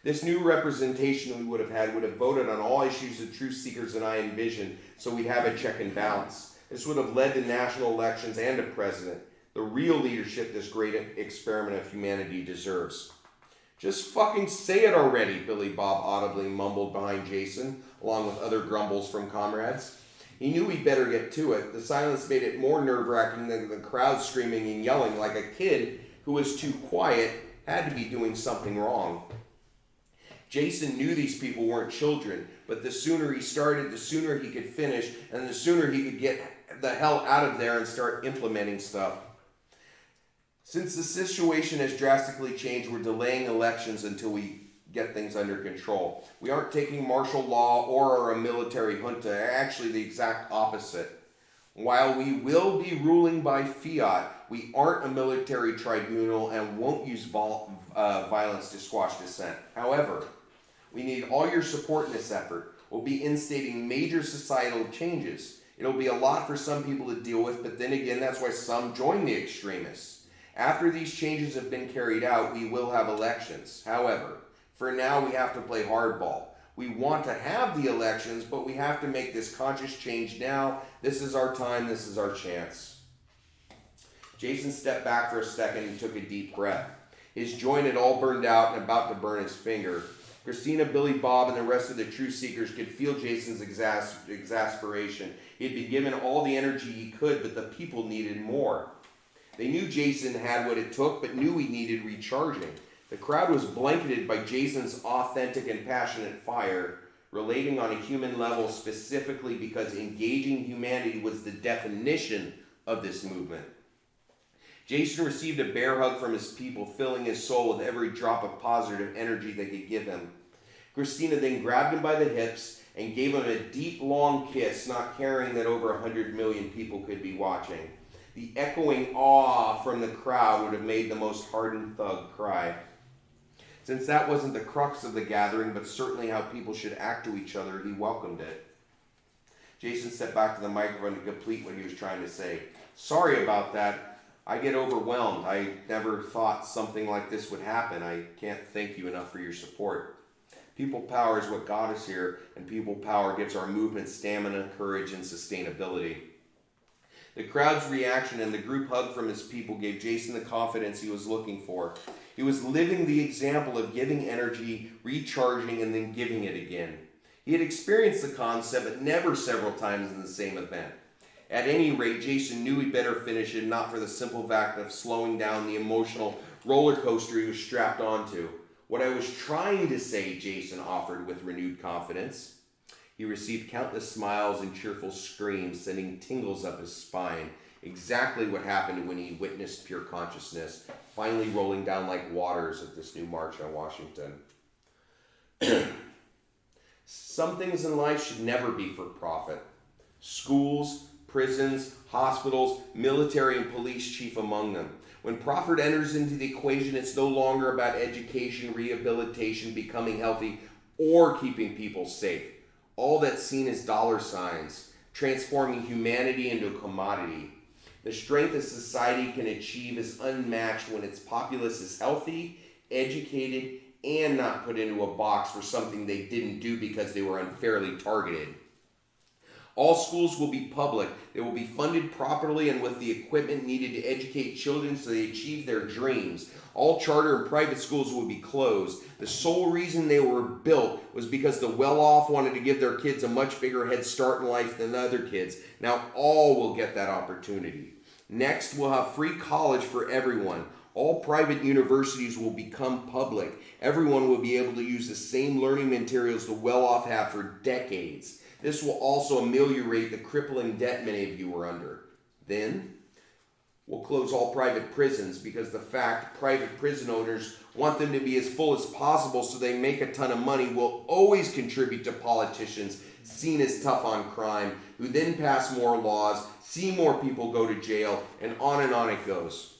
This new representation we would have voted on all issues the Truth Seekers and I envisioned, so we'd have a check and balance. This would have led to national elections and a president, the real leadership this great experiment of humanity deserves. Just fucking say it already, Billy Bob audibly mumbled behind Jason, along with other grumbles from comrades. He knew he'd better get to it. The silence made it more nerve-wracking than the crowd screaming and yelling like a kid who was too quiet had to be doing something wrong. Jason knew these people weren't children, but the sooner he started, the sooner he could finish, and the sooner he could get the hell out of there and start implementing stuff. Since the situation has drastically changed, we're delaying elections until we get things under control. We aren't taking martial law or a military junta, actually the exact opposite. While we will be ruling by fiat, we aren't a military tribunal and won't use violence to squash dissent. However, we need all your support in this effort. We'll be instating major societal changes. It'll be a lot for some people to deal with, but then again, that's why some join the extremists. After these changes have been carried out, we will have elections. However, for now we have to play hardball. We want to have the elections, but we have to make this conscious change now. This is our time. This is our chance. Jason stepped back for a second and took a deep breath. His joint had all burned out and about to burn his finger. Christina, Billy, Bob, and the rest of the truth seekers could feel Jason's exasperation. He had been given all the energy he could, but the people needed more. They knew Jason had what it took, but knew he needed recharging. The crowd was blanketed by Jason's authentic and passionate fire, relating on a human level specifically because engaging humanity was the definition of this movement. Jason received a bear hug from his people, filling his soul with every drop of positive energy they could give him. Christina then grabbed him by the hips and gave him a deep, long kiss, not caring that over 100 million people could be watching. The echoing awe from the crowd would have made the most hardened thug cry. Since that wasn't the crux of the gathering, but certainly how people should act to each other, he welcomed it. Jason stepped back to the microphone to complete what he was trying to say. Sorry about that. I get overwhelmed. I never thought something like this would happen. I can't thank you enough for your support. People power is what got us here, and people power gives our movement stamina, courage, and sustainability. The crowd's reaction and the group hug from his people gave Jason the confidence he was looking for. He was living the example of giving energy, recharging, and then giving it again. He had experienced the concept, but never several times in the same event. At any rate, Jason knew he'd better finish it, not for the simple fact of slowing down the emotional roller coaster he was strapped onto. What I was trying to say, Jason offered with renewed confidence. He received countless smiles and cheerful screams, sending tingles up his spine. Exactly what happened when he witnessed pure consciousness, finally rolling down like waters at this new march on Washington. Some things in life should never be for profit. Schools, prisons, hospitals, military, and police chief among them. When profit enters into the equation, it's no longer about education, rehabilitation, becoming healthy, or keeping people safe. All that's seen is dollar signs, transforming humanity into a commodity. The strength a society can achieve is unmatched when its populace is healthy, educated, and not put into a box for something they didn't do because they were unfairly targeted. All schools will be public. They will be funded properly and with the equipment needed to educate children so they achieve their dreams. All charter and private schools will be closed. The sole reason they were built was because the well-off wanted to give their kids a much bigger head start in life than other kids. Now all will get that opportunity. Next, we'll have free college for everyone. All private universities will become public. Everyone will be able to use the same learning materials the well-off have for decades. This will also ameliorate the crippling debt many of you are under. Then, we'll close all private prisons because the fact private prison owners want them to be as full as possible so they make a ton of money will always contribute to politicians seen as tough on crime, who then pass more laws, see more people go to jail, and on it goes.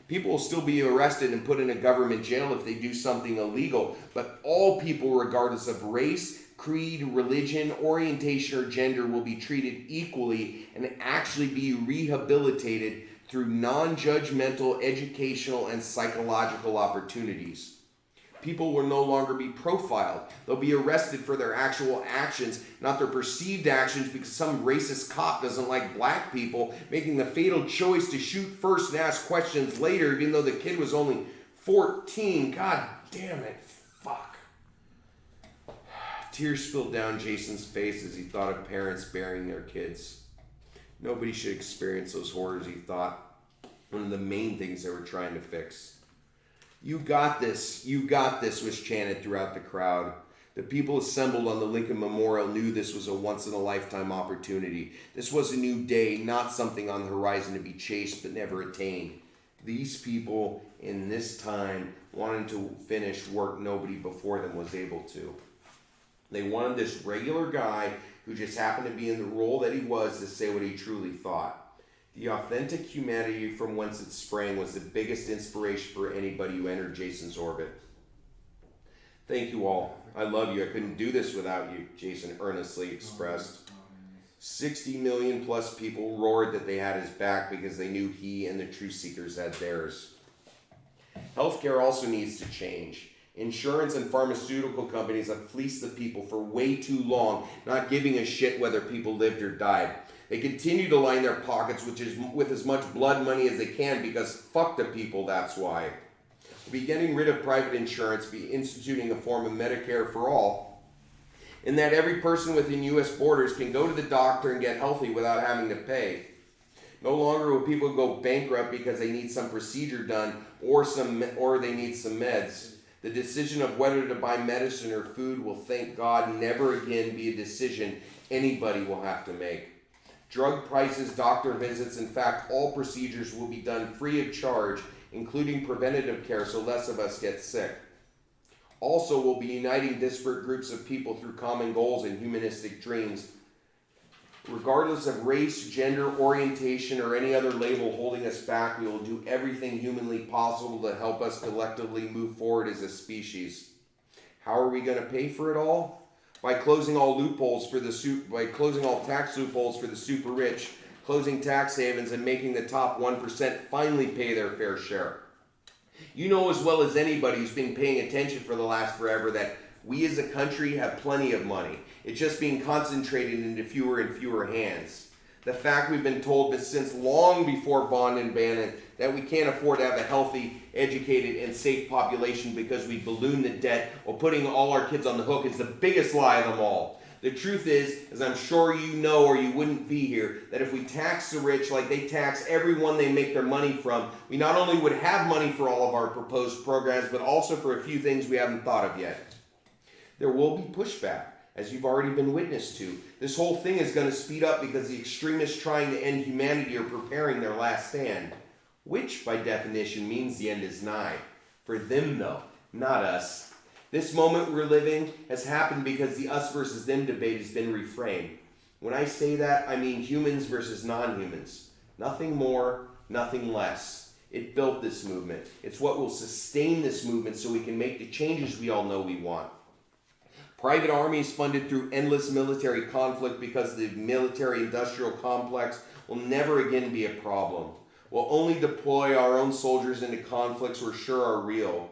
People will still be arrested and put in a government jail if they do something illegal, but all people, regardless of race, creed, religion, orientation, or gender, will be treated equally and actually be rehabilitated through non-judgmental educational and psychological opportunities. People will no longer be profiled. They'll be arrested for their actual actions, not their perceived actions because some racist cop doesn't like black people, making the fatal choice to shoot first and ask questions later, even though the kid was only 14. God damn it. Fuck. Tears spilled down Jason's face as he thought of parents burying their kids. Nobody should experience those horrors, he thought. One of the main things they were trying to fix. You got this, was chanted throughout the crowd. The people assembled on the Lincoln Memorial knew this was a once-in-a-lifetime opportunity. This was a new day, not something on the horizon to be chased but never attained. These people in this time wanted to finish work nobody before them was able to. They wanted this regular guy who just happened to be in the role that he was to say what he truly thought. The authentic humanity from whence it sprang was the biggest inspiration for anybody who entered Jason's orbit. Thank you all. I love you. I couldn't do this without you, Jason earnestly expressed. 60 million plus people roared that they had his back because they knew he and the truth seekers had theirs. Healthcare also needs to change. Insurance and pharmaceutical companies have fleeced the people for way too long, not giving a shit whether people lived or died. They continue to line their pockets with as much blood money as they can because fuck the people, that's why. We'll be getting rid of private insurance, be instituting a form of Medicare for all, in that every person within U.S. borders can go to the doctor and get healthy without having to pay. No longer will people go bankrupt because they need some procedure done or they need some meds. The decision of whether to buy medicine or food will, thank God, never again be a decision anybody will have to make. Drug prices, doctor visits, in fact, all procedures will be done free of charge, including preventative care, so less of us get sick. Also, we'll be uniting disparate groups of people through common goals and humanistic dreams. Regardless of race, gender, orientation, or any other label holding us back, we will do everything humanly possible to help us collectively move forward as a species. How are we going to pay for it all? By closing all tax loopholes for the super rich, closing tax havens, and making the top 1% finally pay their fair share. You know as well as anybody who's been paying attention for the last forever that we as a country have plenty of money. It's just being concentrated into fewer and fewer hands. The fact we've been told since long before Bond and Bannon that we can't afford to have a healthy, educated, and safe population because we balloon the debt while putting all our kids on the hook is the biggest lie of them all. The truth is, as I'm sure you know or you wouldn't be here, that if we tax the rich like they tax everyone they make their money from, we not only would have money for all of our proposed programs, but also for a few things we haven't thought of yet. There will be pushback, as you've already been witness to. This whole thing is going to speed up because the extremists trying to end humanity are preparing their last stand, which by definition means the end is nigh. For them though, not us. This moment we're living has happened because the us versus them debate has been reframed. When I say that, I mean humans versus non-humans. Nothing more, nothing less. It built this movement. It's what will sustain this movement so we can make the changes we all know we want. Private armies funded through endless military conflict because the military-industrial complex will never again be a problem. We'll only deploy our own soldiers into conflicts we're sure are real.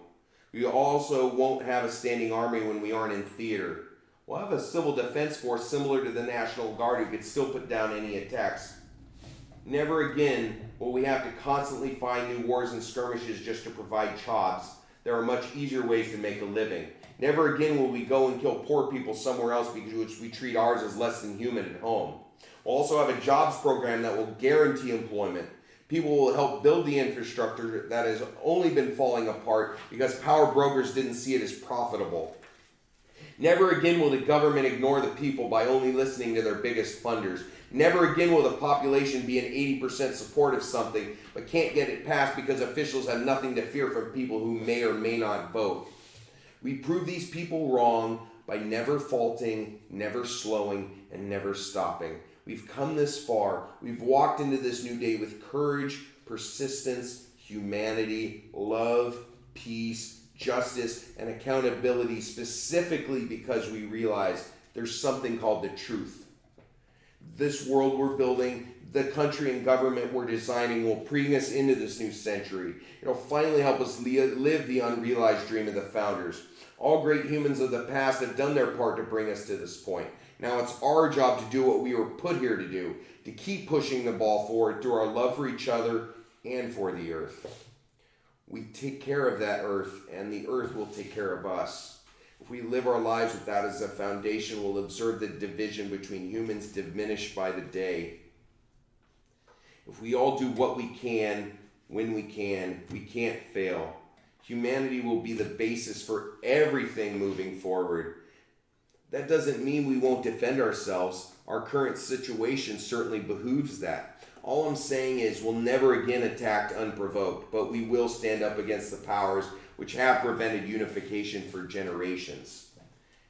We also won't have a standing army when we aren't in theater. We'll have a civil defense force similar to the National Guard who could still put down any attacks. Never again will we have to constantly find new wars and skirmishes just to provide jobs. There are much easier ways to make a living. Never again will we go and kill poor people somewhere else because we treat ours as less than human at home. We'll also have a jobs program that will guarantee employment. People will help build the infrastructure that has only been falling apart because power brokers didn't see it as profitable. Never again will the government ignore the people by only listening to their biggest funders. Never again will the population be in 80% support of something but can't get it passed because officials have nothing to fear from people who may or may not vote. We prove these people wrong by never faulting, never slowing, and never stopping. We've come this far. We've walked into this new day with courage, persistence, humanity, love, peace, justice, and accountability, specifically because we realize there's something called the truth. This world we're building, the country and government we're designing will bring us into this new century. It'll finally help us live the unrealized dream of the founders. All great humans of the past have done their part to bring us to this point. Now it's our job to do what we were put here to do, to keep pushing the ball forward through our love for each other and for the earth. We take care of that earth, and the earth will take care of us. If we live our lives with that as a foundation, we'll observe the division between humans diminish by the day. If we all do what we can, when we can't fail. Humanity will be the basis for everything moving forward. That doesn't mean we won't defend ourselves. Our current situation certainly behooves that. All I'm saying is we'll never again attack unprovoked, but we will stand up against the powers which have prevented unification for generations.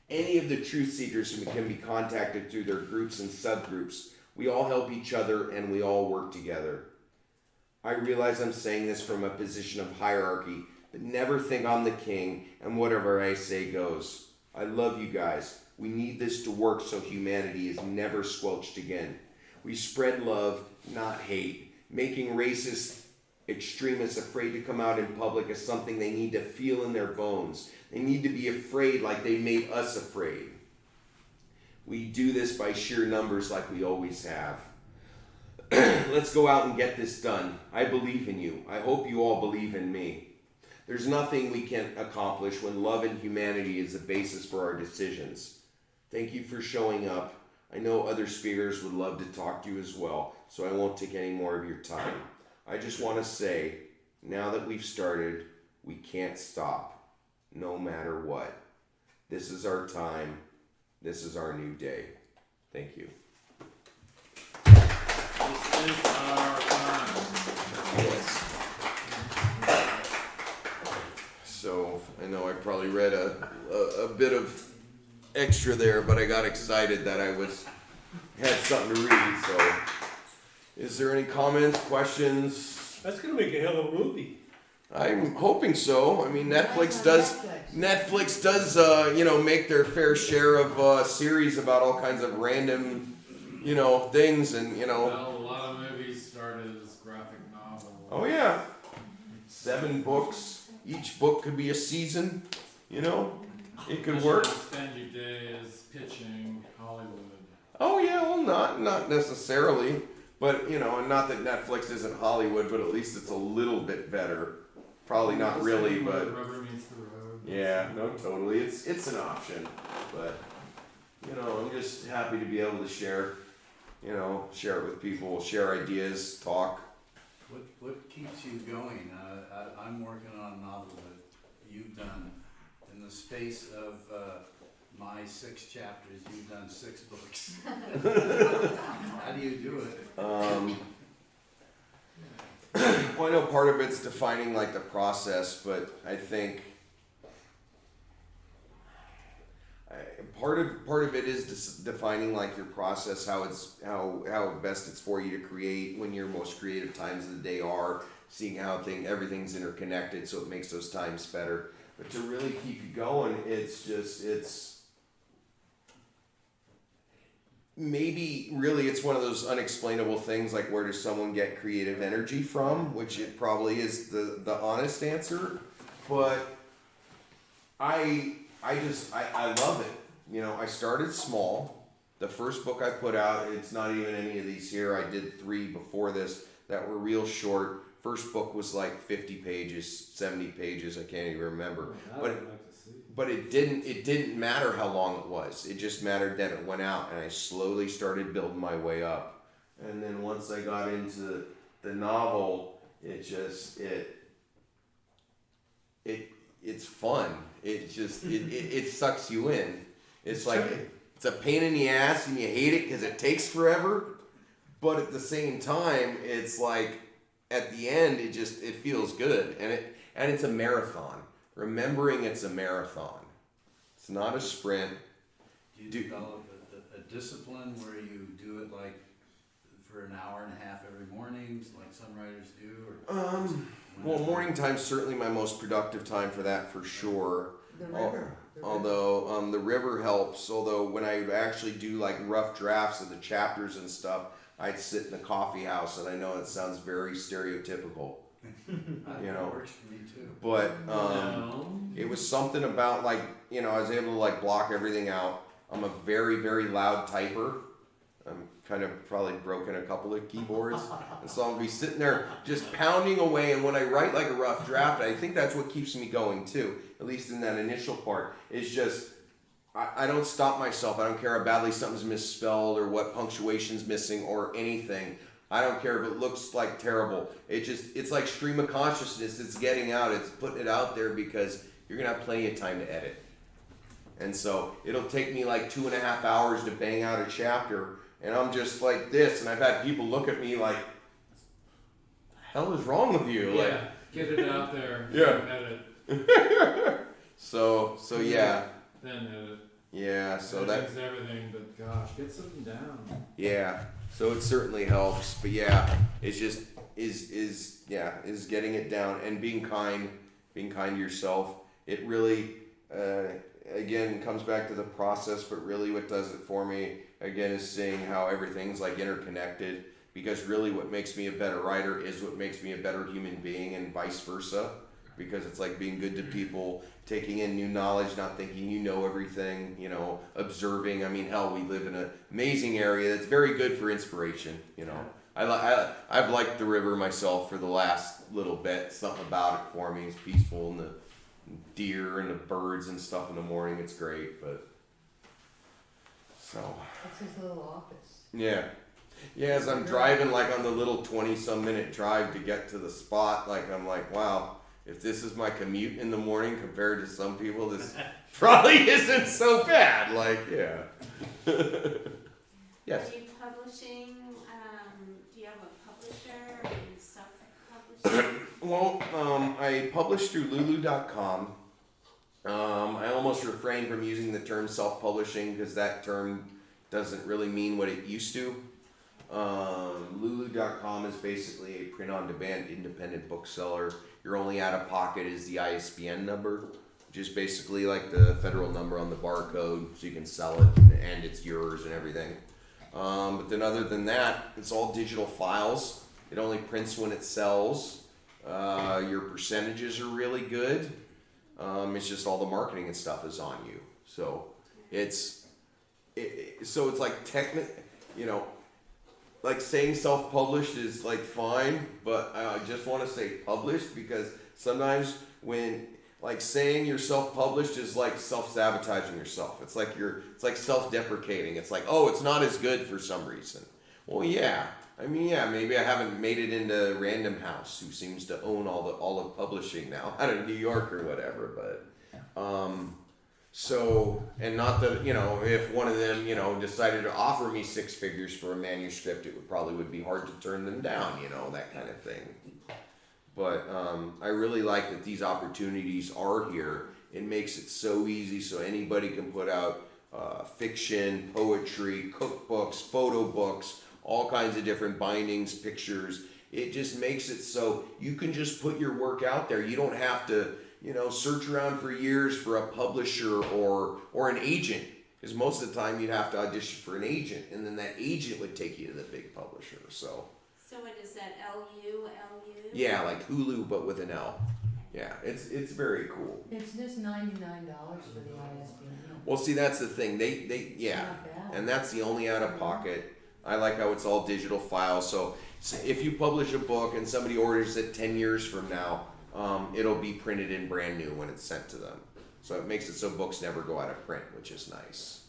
Any of the truth seekers can be contacted through their groups and subgroups. We all help each other and we all work together. I realize I'm saying this from a position of hierarchy, but never think I'm the king and whatever I say goes. I love you guys. We need this to work so humanity is never squelched again. We spread love, not hate, making racist extremists afraid to come out in public is something they need to feel in their bones. They need to be afraid like they made us afraid. We do this by sheer numbers like we always have. Let's go out and get this done. I believe in you. I hope you all believe in me. There's nothing we can accomplish when love and humanity is the basis for our decisions. Thank you for showing up. I know other speakers would love to talk to you as well, so I won't take any more of your time. I just want to say, now that we've started, we can't stop, no matter what. This is our time. This is our new day. Thank you. This is our time. Yes. So I know I probably read a bit of extra there, but I got excited that I had something to read. So, is there any comments, questions? That's gonna make a hell of a movie. I'm hoping so. I mean, Netflix does make their fair share of series about all kinds of random, things, and Well, a lot of movies started as graphic novels. Oh yeah, 7 books. Each book could be a season. It could work. You spend your days pitching Hollywood. Oh yeah, well not necessarily, but and not that Netflix isn't Hollywood, but at least it's a little bit better. Probably not really, but Rubber meets the road. yeah, no, totally. It's an option, but I'm just happy to be able to share it with people, share ideas, talk. What keeps you going? I'm working on a novel that you've done. In the space of my 6 chapters, you've done 6 books. How do you do it? Well, I know part of it's defining like the process, but I think part of it is defining like your process, how best it's for you to create when your most creative times of the day are, seeing how everything's interconnected, so it makes those times better. But to really keep you going, it's one of those unexplainable things, like where does someone get creative energy from, which it probably is the honest answer. But I love it. I started small. The first book I put out, it's not even any of these here. I did 3 before this that were real short. First book was like 50 pages, 70 pages, I can't even remember. But it didn't matter how long it was. It just mattered that it went out, and I slowly started building my way up. And then once I got into the novel, it's fun. It sucks you in. It's like it's a pain in the ass, and you hate it because it takes forever. But at the same time, it's like at the end, it feels good, and it's a marathon. Remembering it's a marathon. It's not a sprint. Do you develop a discipline where you do it like for an hour and a half every morning, like some writers do? Well, morning time's certainly my most productive time for that, for sure. The river. Although the river helps. Although when I actually do like rough drafts of the chapters and stuff, I'd sit in the coffee house, and I know it sounds very stereotypical. That works for me too. But it was something about I was able to block everything out. I'm a very, very loud typer. I'm kind of probably broken a couple of keyboards, and so I'll be sitting there just pounding away. And when I write like a rough draft, I think that's what keeps me going too. At least in that initial part, it's just I don't stop myself. I don't care how badly something's misspelled or what punctuation's missing or anything. I don't care if it looks like terrible. It's like stream of consciousness. It's getting out. It's putting it out there because you're going to have plenty of time to edit. And so it'll take me like 2.5 hours to bang out a chapter. And I'm just like this. And I've had people look at me like, the hell is wrong with you? Yeah, get it out there. Yeah. Edit. So yeah. Then edit. Yeah, so Editing's everything, but gosh, get something down. Yeah, so it certainly helps, but yeah, it's just is getting it down and being kind to yourself. It really again, comes back to the process, but really what does it for me, again, is seeing how everything's like interconnected. Because really what makes me a better writer is what makes me a better human being, and vice versa. Because it's like being good to people, taking in new knowledge, not thinking you know everything, you know, observing. I mean, hell, we live in an amazing area that's very good for inspiration, you know. I've liked the river myself for the last little bit. Something about it for me is peaceful, and the deer and the birds and stuff in the morning. It's great, but so That's his little office. yeah. Yeah, as I'm driving like on the little 20-some minute drive to get to the spot, like I'm like, wow, if this is my commute in the morning compared to some people, this probably isn't so bad. Like, yeah. Yes. Are you publishing, do you have a publisher, or are you self-publishing? Well, I publish through Lulu.com. I almost refrain from using the term self-publishing because that term doesn't really mean what it used to. Lulu.com is basically a print-on-demand independent bookseller. Your only out-of-pocket is the ISBN number, which is basically like the federal number on the barcode, so you can sell it and it's yours and everything. But then other than that, it's all digital files. It only prints when it sells. Your percentages are really good. It's just all the marketing and stuff is on you. So it's like you know, like saying self-published is like fine, but I just want to say published because sometimes when like saying you're self-published is like self-sabotaging yourself. It's like self-deprecating. It's like, oh, it's not as good for some reason. Well, yeah. I mean, yeah, maybe I haven't made it into Random House, who seems to own all of publishing now out of New York or whatever, but so, and not that, you know, if one of them, you know, decided to offer me 6 figures for a manuscript, it would be hard to turn them down, you know, that kind of thing. But I really like that these opportunities are here. It makes it so easy so anybody can put out fiction, poetry, cookbooks, photo books, all kinds of different bindings, pictures. It just makes it so you can just put your work out there. You don't have to, you know, search around for years for a publisher or an agent. Because most of the time you'd have to audition for an agent, and then that agent would take you to the big publisher. So what is that, LU? yeah, like Hulu, but with an L. Yeah, it's very cool. It's just $99 for the ISBN. Well, see, that's the thing. They yeah, Not bad. and that's the only out of pocket. I like how it's all digital files. So if you publish a book and somebody orders it 10 years from now, it'll be printed in brand new when it's sent to them. So it makes it so books never go out of print, which is nice.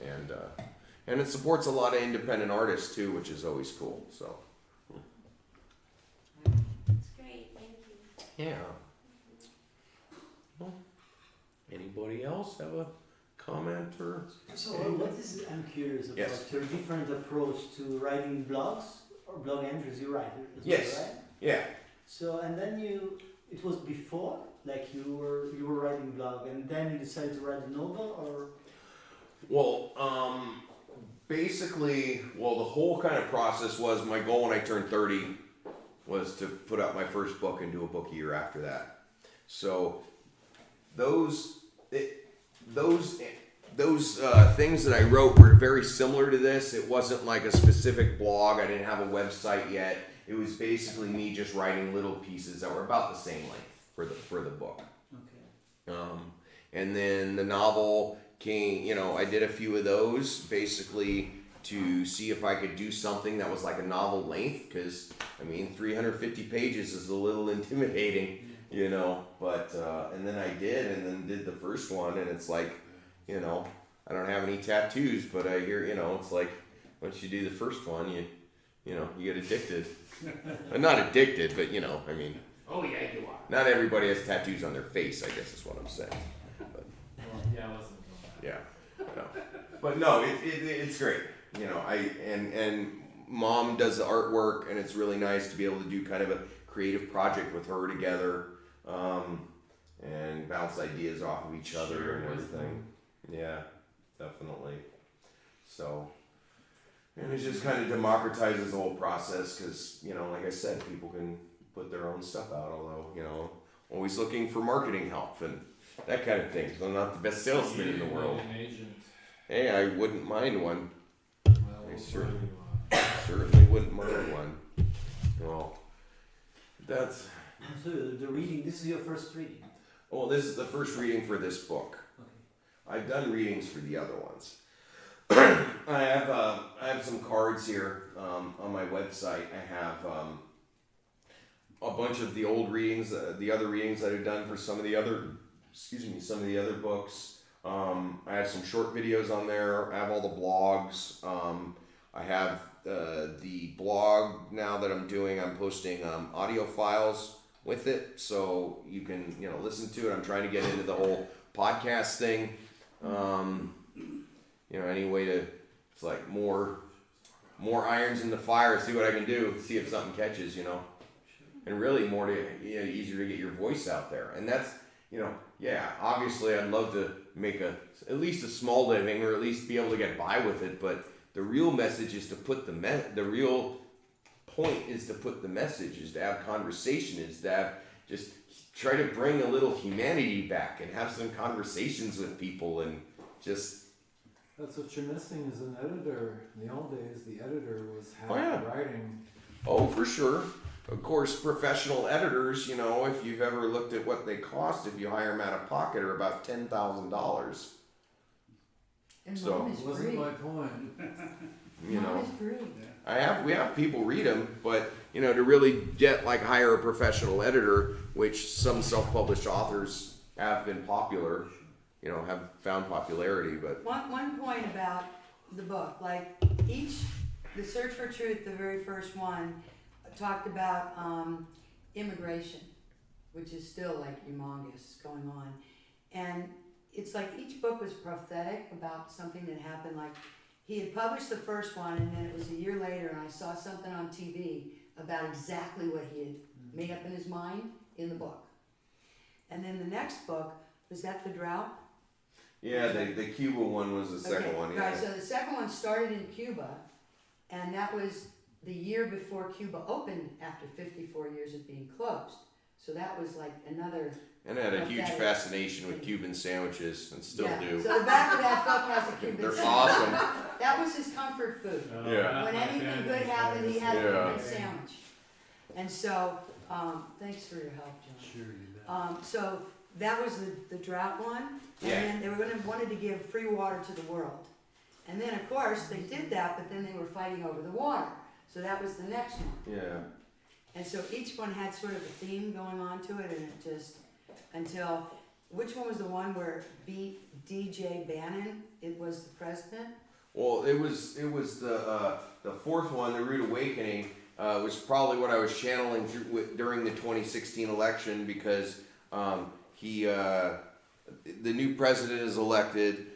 And it supports a lot of independent artists too, which is always cool. So That's great, thank you. yeah. Well, anybody else have a comment or? So what is, I'm curious about Yes. your different approach to writing blogs or blog entries you write as Yes. well, right? Yeah. So and then it was before, like you were writing blog and then you decided to write a novel or? Well, basically, the whole kind of process was my goal when I turned 30 was to put out my first book and do a book a year after that. So those things that I wrote were very similar to this. It wasn't like a specific blog. I didn't have a website yet. It was basically me just writing little pieces that were about the same length for the book. Okay. And then the novel came, you know, I did a few of those basically to see if I could do something that was like a novel length, because I mean 350 pages is a little intimidating, you know, but and then I did, and then did the first one, and it's like, you know, I don't have any tattoos, but I hear, you know, it's like once you do the first one, you know, you get addicted. Not addicted, but you know, I mean, Oh yeah, you are. not everybody has tattoos on their face, I guess is what I'm saying. But, Well, yeah, listen to that. yeah, no. But no, it's great. You know, and Mom does the artwork, and it's really nice to be able to do kind of a creative project with her together, and bounce ideas off of each other Share and wisdom. everything. Yeah, definitely. So, and it just kind of democratizes the whole process because, you know, like I said, people can put their own stuff out, although, you know, always looking for marketing help. And that kind of thing. So I'm not the best salesman in the world. An agent. Hey, I wouldn't mind one. Well, I we'll sure- throw you Certainly wouldn't mind one. Well, that's. So the reading, this is your first reading. Well, this is the first reading for this book. Okay. I've done readings for the other ones. I have some cards here on my website. I have a bunch of the old readings, the other readings that I've done for some of the other books. I have some short videos on there. I have all the blogs. I have the blog now that I'm doing. I'm posting audio files with it, so you can listen to it. I'm trying to get into the whole podcast thing. Any way to, it's like more irons in the fire, see what I can do, see if something catches, and really more to, easier to get your voice out there. And that's, obviously I'd love to make at least a small living, or at least be able to get by with it. But the real message is to put the real point is to put the message, is to have conversation, is to have, just try to bring a little humanity back and have some conversations with people, and just. That's what you're missing as an editor. In the old days, the editor was half yeah. writing. Oh, for sure. Of course, professional editors, if you've ever looked at what they cost, if you hire them out of pocket, are about $10,000. And So- mine is Wasn't free. my point. Mine is free. We have people read them, but to really hire a professional editor, which some self-published authors have been popular, have found popularity, but One point about the book, the Search for Truth, the very first one, talked about immigration, which is still humongous going on. And it's like each book was prophetic about something that happened. Like he had published the first one, and then it was a year later, and I saw something on TV about exactly what he had made up in his mind in the book. And then the next book, was that the drought? yeah, the Cuba one was the second one. Yeah. Right, so the second one started in Cuba, and that was the year before Cuba opened after 54 years of being closed. So that was another. And I had a huge prophetic. fascination with Cuban sandwiches, and still Yeah. do. So the back of that book has a Cuban They're sandwich. awesome. That was his comfort food. Yeah. When anything good happened, he had a Yeah. Cuban sandwich. And so, thanks for your help, John. Sure, you bet. So that was the drought one, and Yeah. then they were wanted to give free water to the world. And then of course they did that, but then they were fighting over the water. So that was the next one. Yeah. And so each one had sort of a theme going on to it, and it just, until, which one was the one where DJ Bannon, it was the president? Well, it was the fourth one, the Rude Awakening, was probably what I was channeling during the 2016 election, because the new president is elected,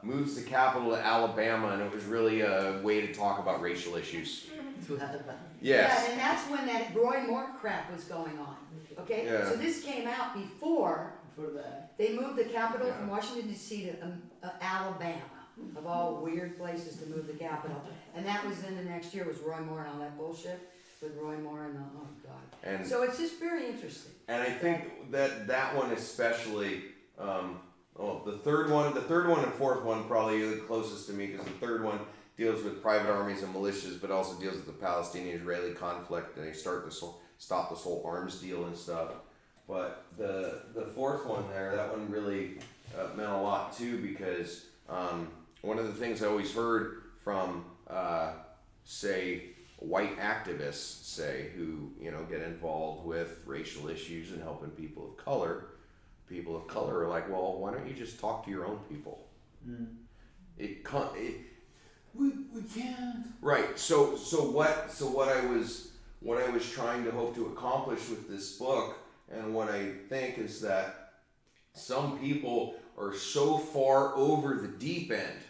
moves the capital to Alabama, and it was really a way to talk about racial issues. Yes. Yeah, and that's when that Roy Moore crap was going on, okay? Yeah. So this came out before For that. they moved the capital Yeah. from Washington D.C. to Alabama, of all weird places to move the capital. And that was then the next year was Roy Moore and all that bullshit with Roy Moore and oh God. And So it's just very interesting. I think that one especially, the third one and fourth one probably are the closest to me, because the third one deals with private armies and militias, but also deals with the Palestinian-Israeli conflict, and they stop this whole arms deal and stuff. But the fourth one there, that one really meant a lot too, because one of the things I always heard from say white activists who get involved with racial issues and helping people of color are like, well, why don't you just talk to your own people? We can't. Right. So what I was trying to hope to accomplish with this book, and what I think is that some people are so far over the deep end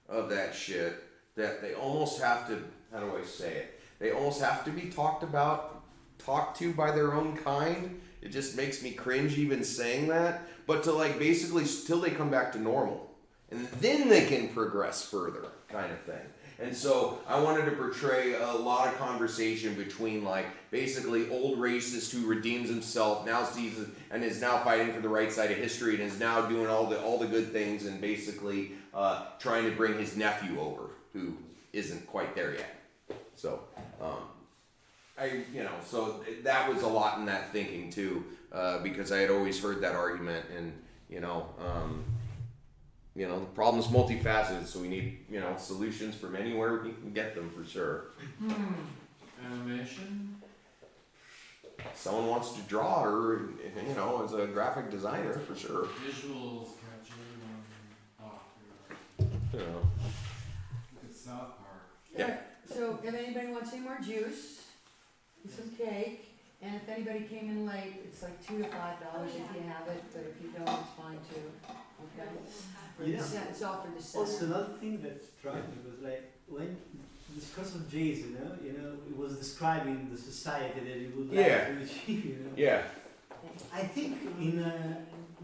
of that shit that they almost have to, how do I say it? They almost have to be talked to by their own kind. It just makes me cringe even saying that. But to basically till they come back to normal. And then they can progress further, kind of thing. And so I wanted to portray a lot of conversation between like basically old racist who redeems himself, now sees it, and is now fighting for the right side of history, and is now doing all the good things, and basically trying to bring his nephew over who isn't quite there yet. So so that was a lot in that thinking too, because I had always heard that argument, and the problem's multifaceted, so we need, solutions from anywhere we can get them for sure. Animation? Someone wants to draw her, as a graphic designer for sure. Visuals catch everyone off You know. Look at South Park. Yeah. So if anybody wants any more juice, and some cake, and if anybody came in late, it's like $2 to $5 if you have it, but if you don't, it's fine too. Okay? For Yeah. it's all for the Also, center. another thing that struck me was like when the discourse of Jay's, it was describing the society that he would like Yeah. to achieve. Yeah. I think in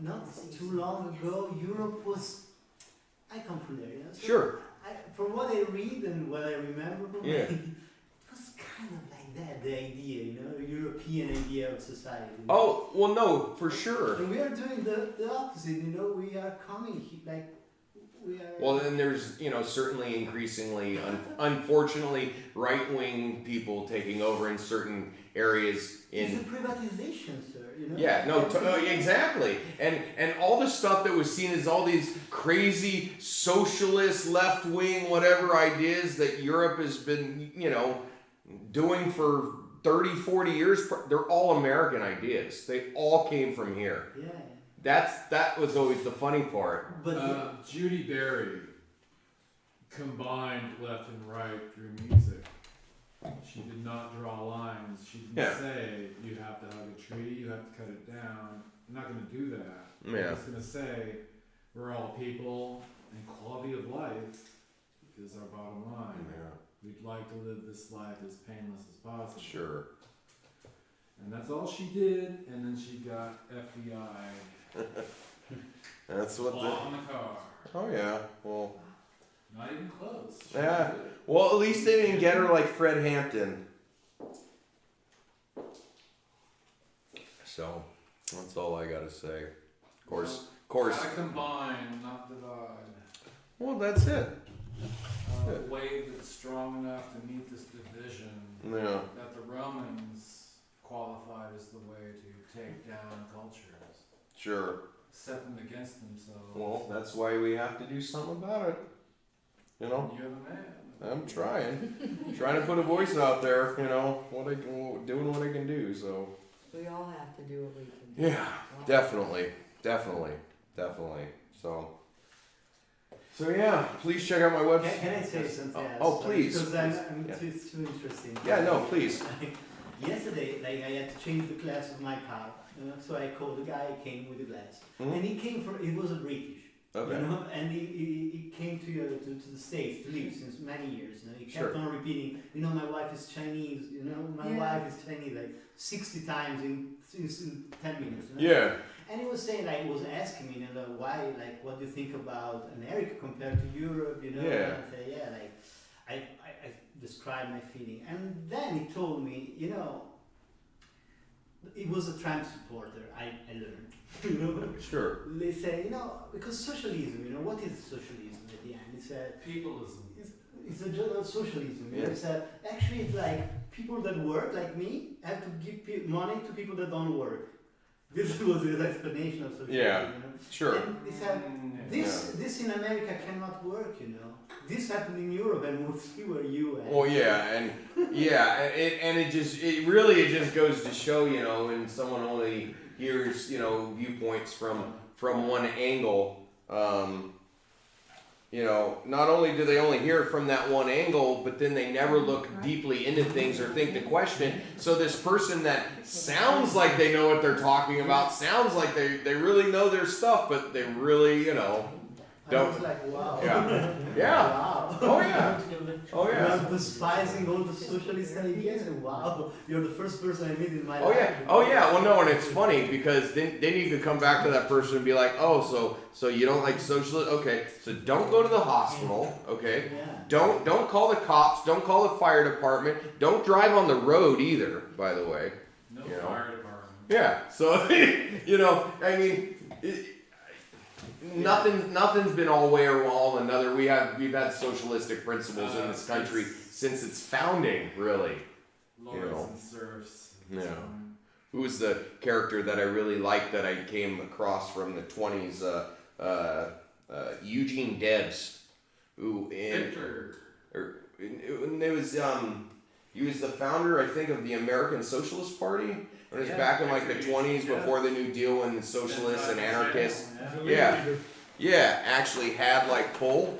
not too long ago, Europe was. I come from there, So Sure. from what I read and what I remember from Yeah. it, it was kind of like that. The idea, the European idea of society. Oh, well, no, for sure. And we are doing the opposite. We are coming like we are. Well, then there's, certainly increasingly, unfortunately, right-wing people taking over in certain areas it's in... a privatization, sir. Yeah, no, exactly. And all the stuff that was seen as all these crazy socialist, left-wing, whatever ideas that Europe has been, doing for 30, 40 years, they're all American ideas. They all came from here. Yeah. That was always the funny part. But Judy Berry combined left and right through music. She did not draw lines. She didn't say you have to hug a tree, you have to cut it down. I'm not going to do that. Yeah. I'm just going to say we're all people and quality of life is our bottom line. Yeah. We'd like to live this life as painless as possible. Sure. And that's all she did, and then she got FBI That's what law on the car. Oh yeah. Well. Not even close. She Yeah. did it. Well, at least they didn't get her like Fred Hampton. So that's all I gotta say. Of course. Gotta combine, not divide. Well, that's it. A wave that's strong enough to meet this division Yeah. that the Romans qualified as the way to take down cultures, Sure. set them against themselves. Well, that's why we have to do something about it. You're the man. I'm trying to put a voice out there. Doing what I can do. So. We all have to do what we can do. Yeah. Definitely. So yeah, please check out my website. can I say something else? Oh, please. Because I'm Yeah. it's too interesting. Yeah, no, please. Yesterday, I had to change the glass of my car, so I called the guy. He came with the glass, Mhm. and he was a British. Okay. And he came to the States to live since many years. He kept Sure. on repeating, my wife is Chinese. My Yeah. wife is Chinese, like 60 times in 10 minutes. Yeah. And he was saying, he was asking me, why, what do you think about America compared to Europe? Yeah. And I said, I described my feeling, and then he told me, he was a Trump supporter. I learned. Sure. They say, because socialism, what is socialism at the end? He said, Peopleism. it's a general socialism. Yeah. He said, actually, it's like people that work, like me, have to give money to people that don't work. This was his explanation of socialism. Yeah. Sure. And he said, this in America cannot work, This happened in Europe, and we'll see where you at. Well, yeah, and it just goes to show, when someone only hears, viewpoints from one angle, not only do they only hear it from that one angle, but then they never look deeply into things or think to question. So this person that sounds like they know what they're talking about, sounds like they really know their stuff, but they really, I was like, wow. Yeah. Yeah. Wow. Oh yeah. Oh You yeah. are despising all the socialist ideas, and wow, you're the first person I meet in my Oh life. yeah. Oh yeah. Well, no, and it's funny because then you could come back to that person and be like, oh, so you don't like socialism? Okay, so don't go to the hospital. Okay. Yeah. Don't call the cops. Don't call the fire department. Don't drive on the road either. By the way. No You know. fire department. Yeah. So you know, I mean. Nothing's been all way or all another. We've had socialistic principles in this country since its founding, really. Lords know. and serfs. Yeah. Who was the character that I really liked that I came across from the 20s? Eugene Debs, who Hitler. and it was he was the founder, I think, of the American Socialist Party. It was Yeah, back in like the actually, 20s yeah. before the New Deal, when socialists and anarchists. Yeah. Yeah, actually had like pull.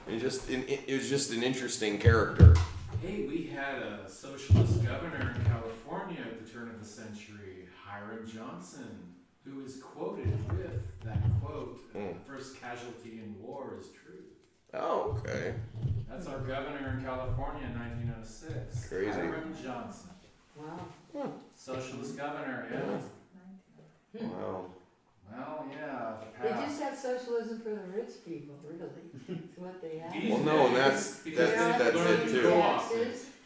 It was just an interesting character. Hey, we had a socialist governor in California at the turn of the century, Hiram Johnson, who is quoted with that quote, "The first casualty in war is truth." Oh, okay. That's our governor in California in 1906. Crazy. Hiram Johnson. Wow. Socialist governor, yeah. Wow. Well, yeah, the They past. just have socialism for the rich people, really. It's what they have. These Well, no, and days, because that's they learned it to too. co-op.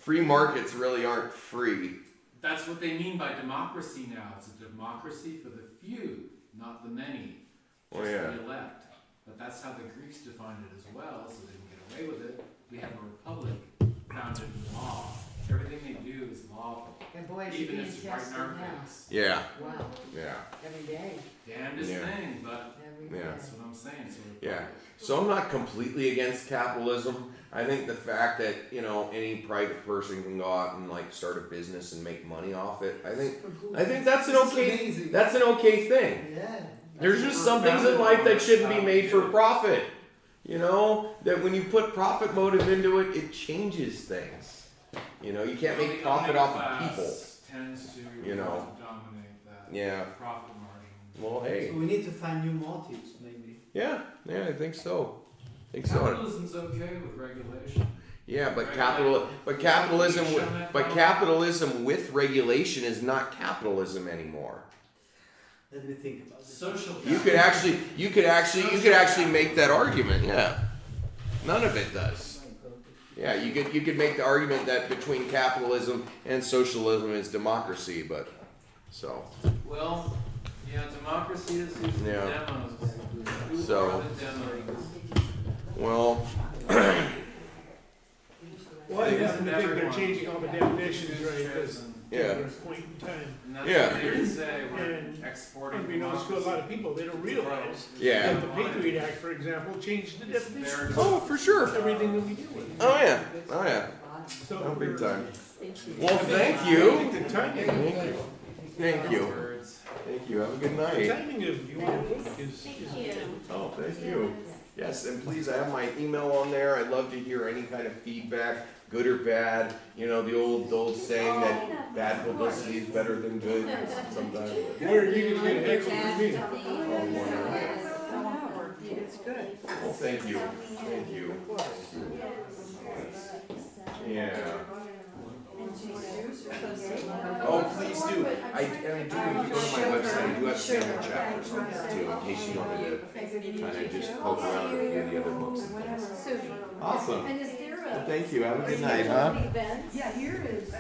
Free markets really aren't free. That's what they mean by democracy now. It's a democracy for the few, not the many. Oh, Just yeah. the elect. But that's how the Greeks defined it as well, so they can get away with it. We have a republic founded in law. Everything they do is lawful. And boy, it's Even being if it's right tested in our now. face. Yeah. Wow, Yeah. every day, Damnedest Yeah. thing, but every Yeah. day. that's what I'm saying. So Yeah. So I'm not completely against capitalism. I think the fact that, you know, any private person can go out and like start a business and make money off it, I think that's an It's okay amazing. that's an okay thing. Yeah. There's just some things in life that shouldn't be made for profit. You know, that when you put profit motive into it, it changes things. You know, you can't make the profit elite off of class people. Tends to You know. want to dominate that Yeah. profit margin. Well, hey. So we need to find new motives, maybe. Yeah, I think so. Capitalism's okay with regulation. Yeah, but capitalism with regulation is not capitalism anymore. Let me think about this. Social. You could actually make that argument. Yeah, none of it does. Yeah, you could make the argument that between capitalism and socialism is democracy, but so Well, yeah, democracy is who's the Yeah. demos. Who So. are the demos? well. Well, I It happen isn't to think they're everyone. changing all the definitions, right, because And Yeah. at a point in time, that's Yeah. what they would say, we're And exporting unbeknownst to a lot democracy. of people, they don't realize Yeah. that the Patriot Act, for example, changed the It's definition very- Oh, for sure. of everything that we do. Oh yeah. Oh yeah. So Oh, big time. Thank you. Well, thank I you. think the timing, Thank you. Thank you. Words. Thank you. Have a good the night. timing of your work is. Thank you. Oh, thank you. Yes, and please, I have my email on there. I'd love to hear any kind of feedback, good or bad. You know, the old saying that bad publicity is better than good sometimes. Where are you gonna get a heckle from me? Oh, wonderful. It's good. Well, thank you. Thank you. Yeah. Oh, please do. I do. If you go to my website, I do have sample chapters on there too, in case you wanted to kind of just poke around with any of the other books. Awesome. And is there Well, thank you. Have a good night, huh? event? Yeah, here is.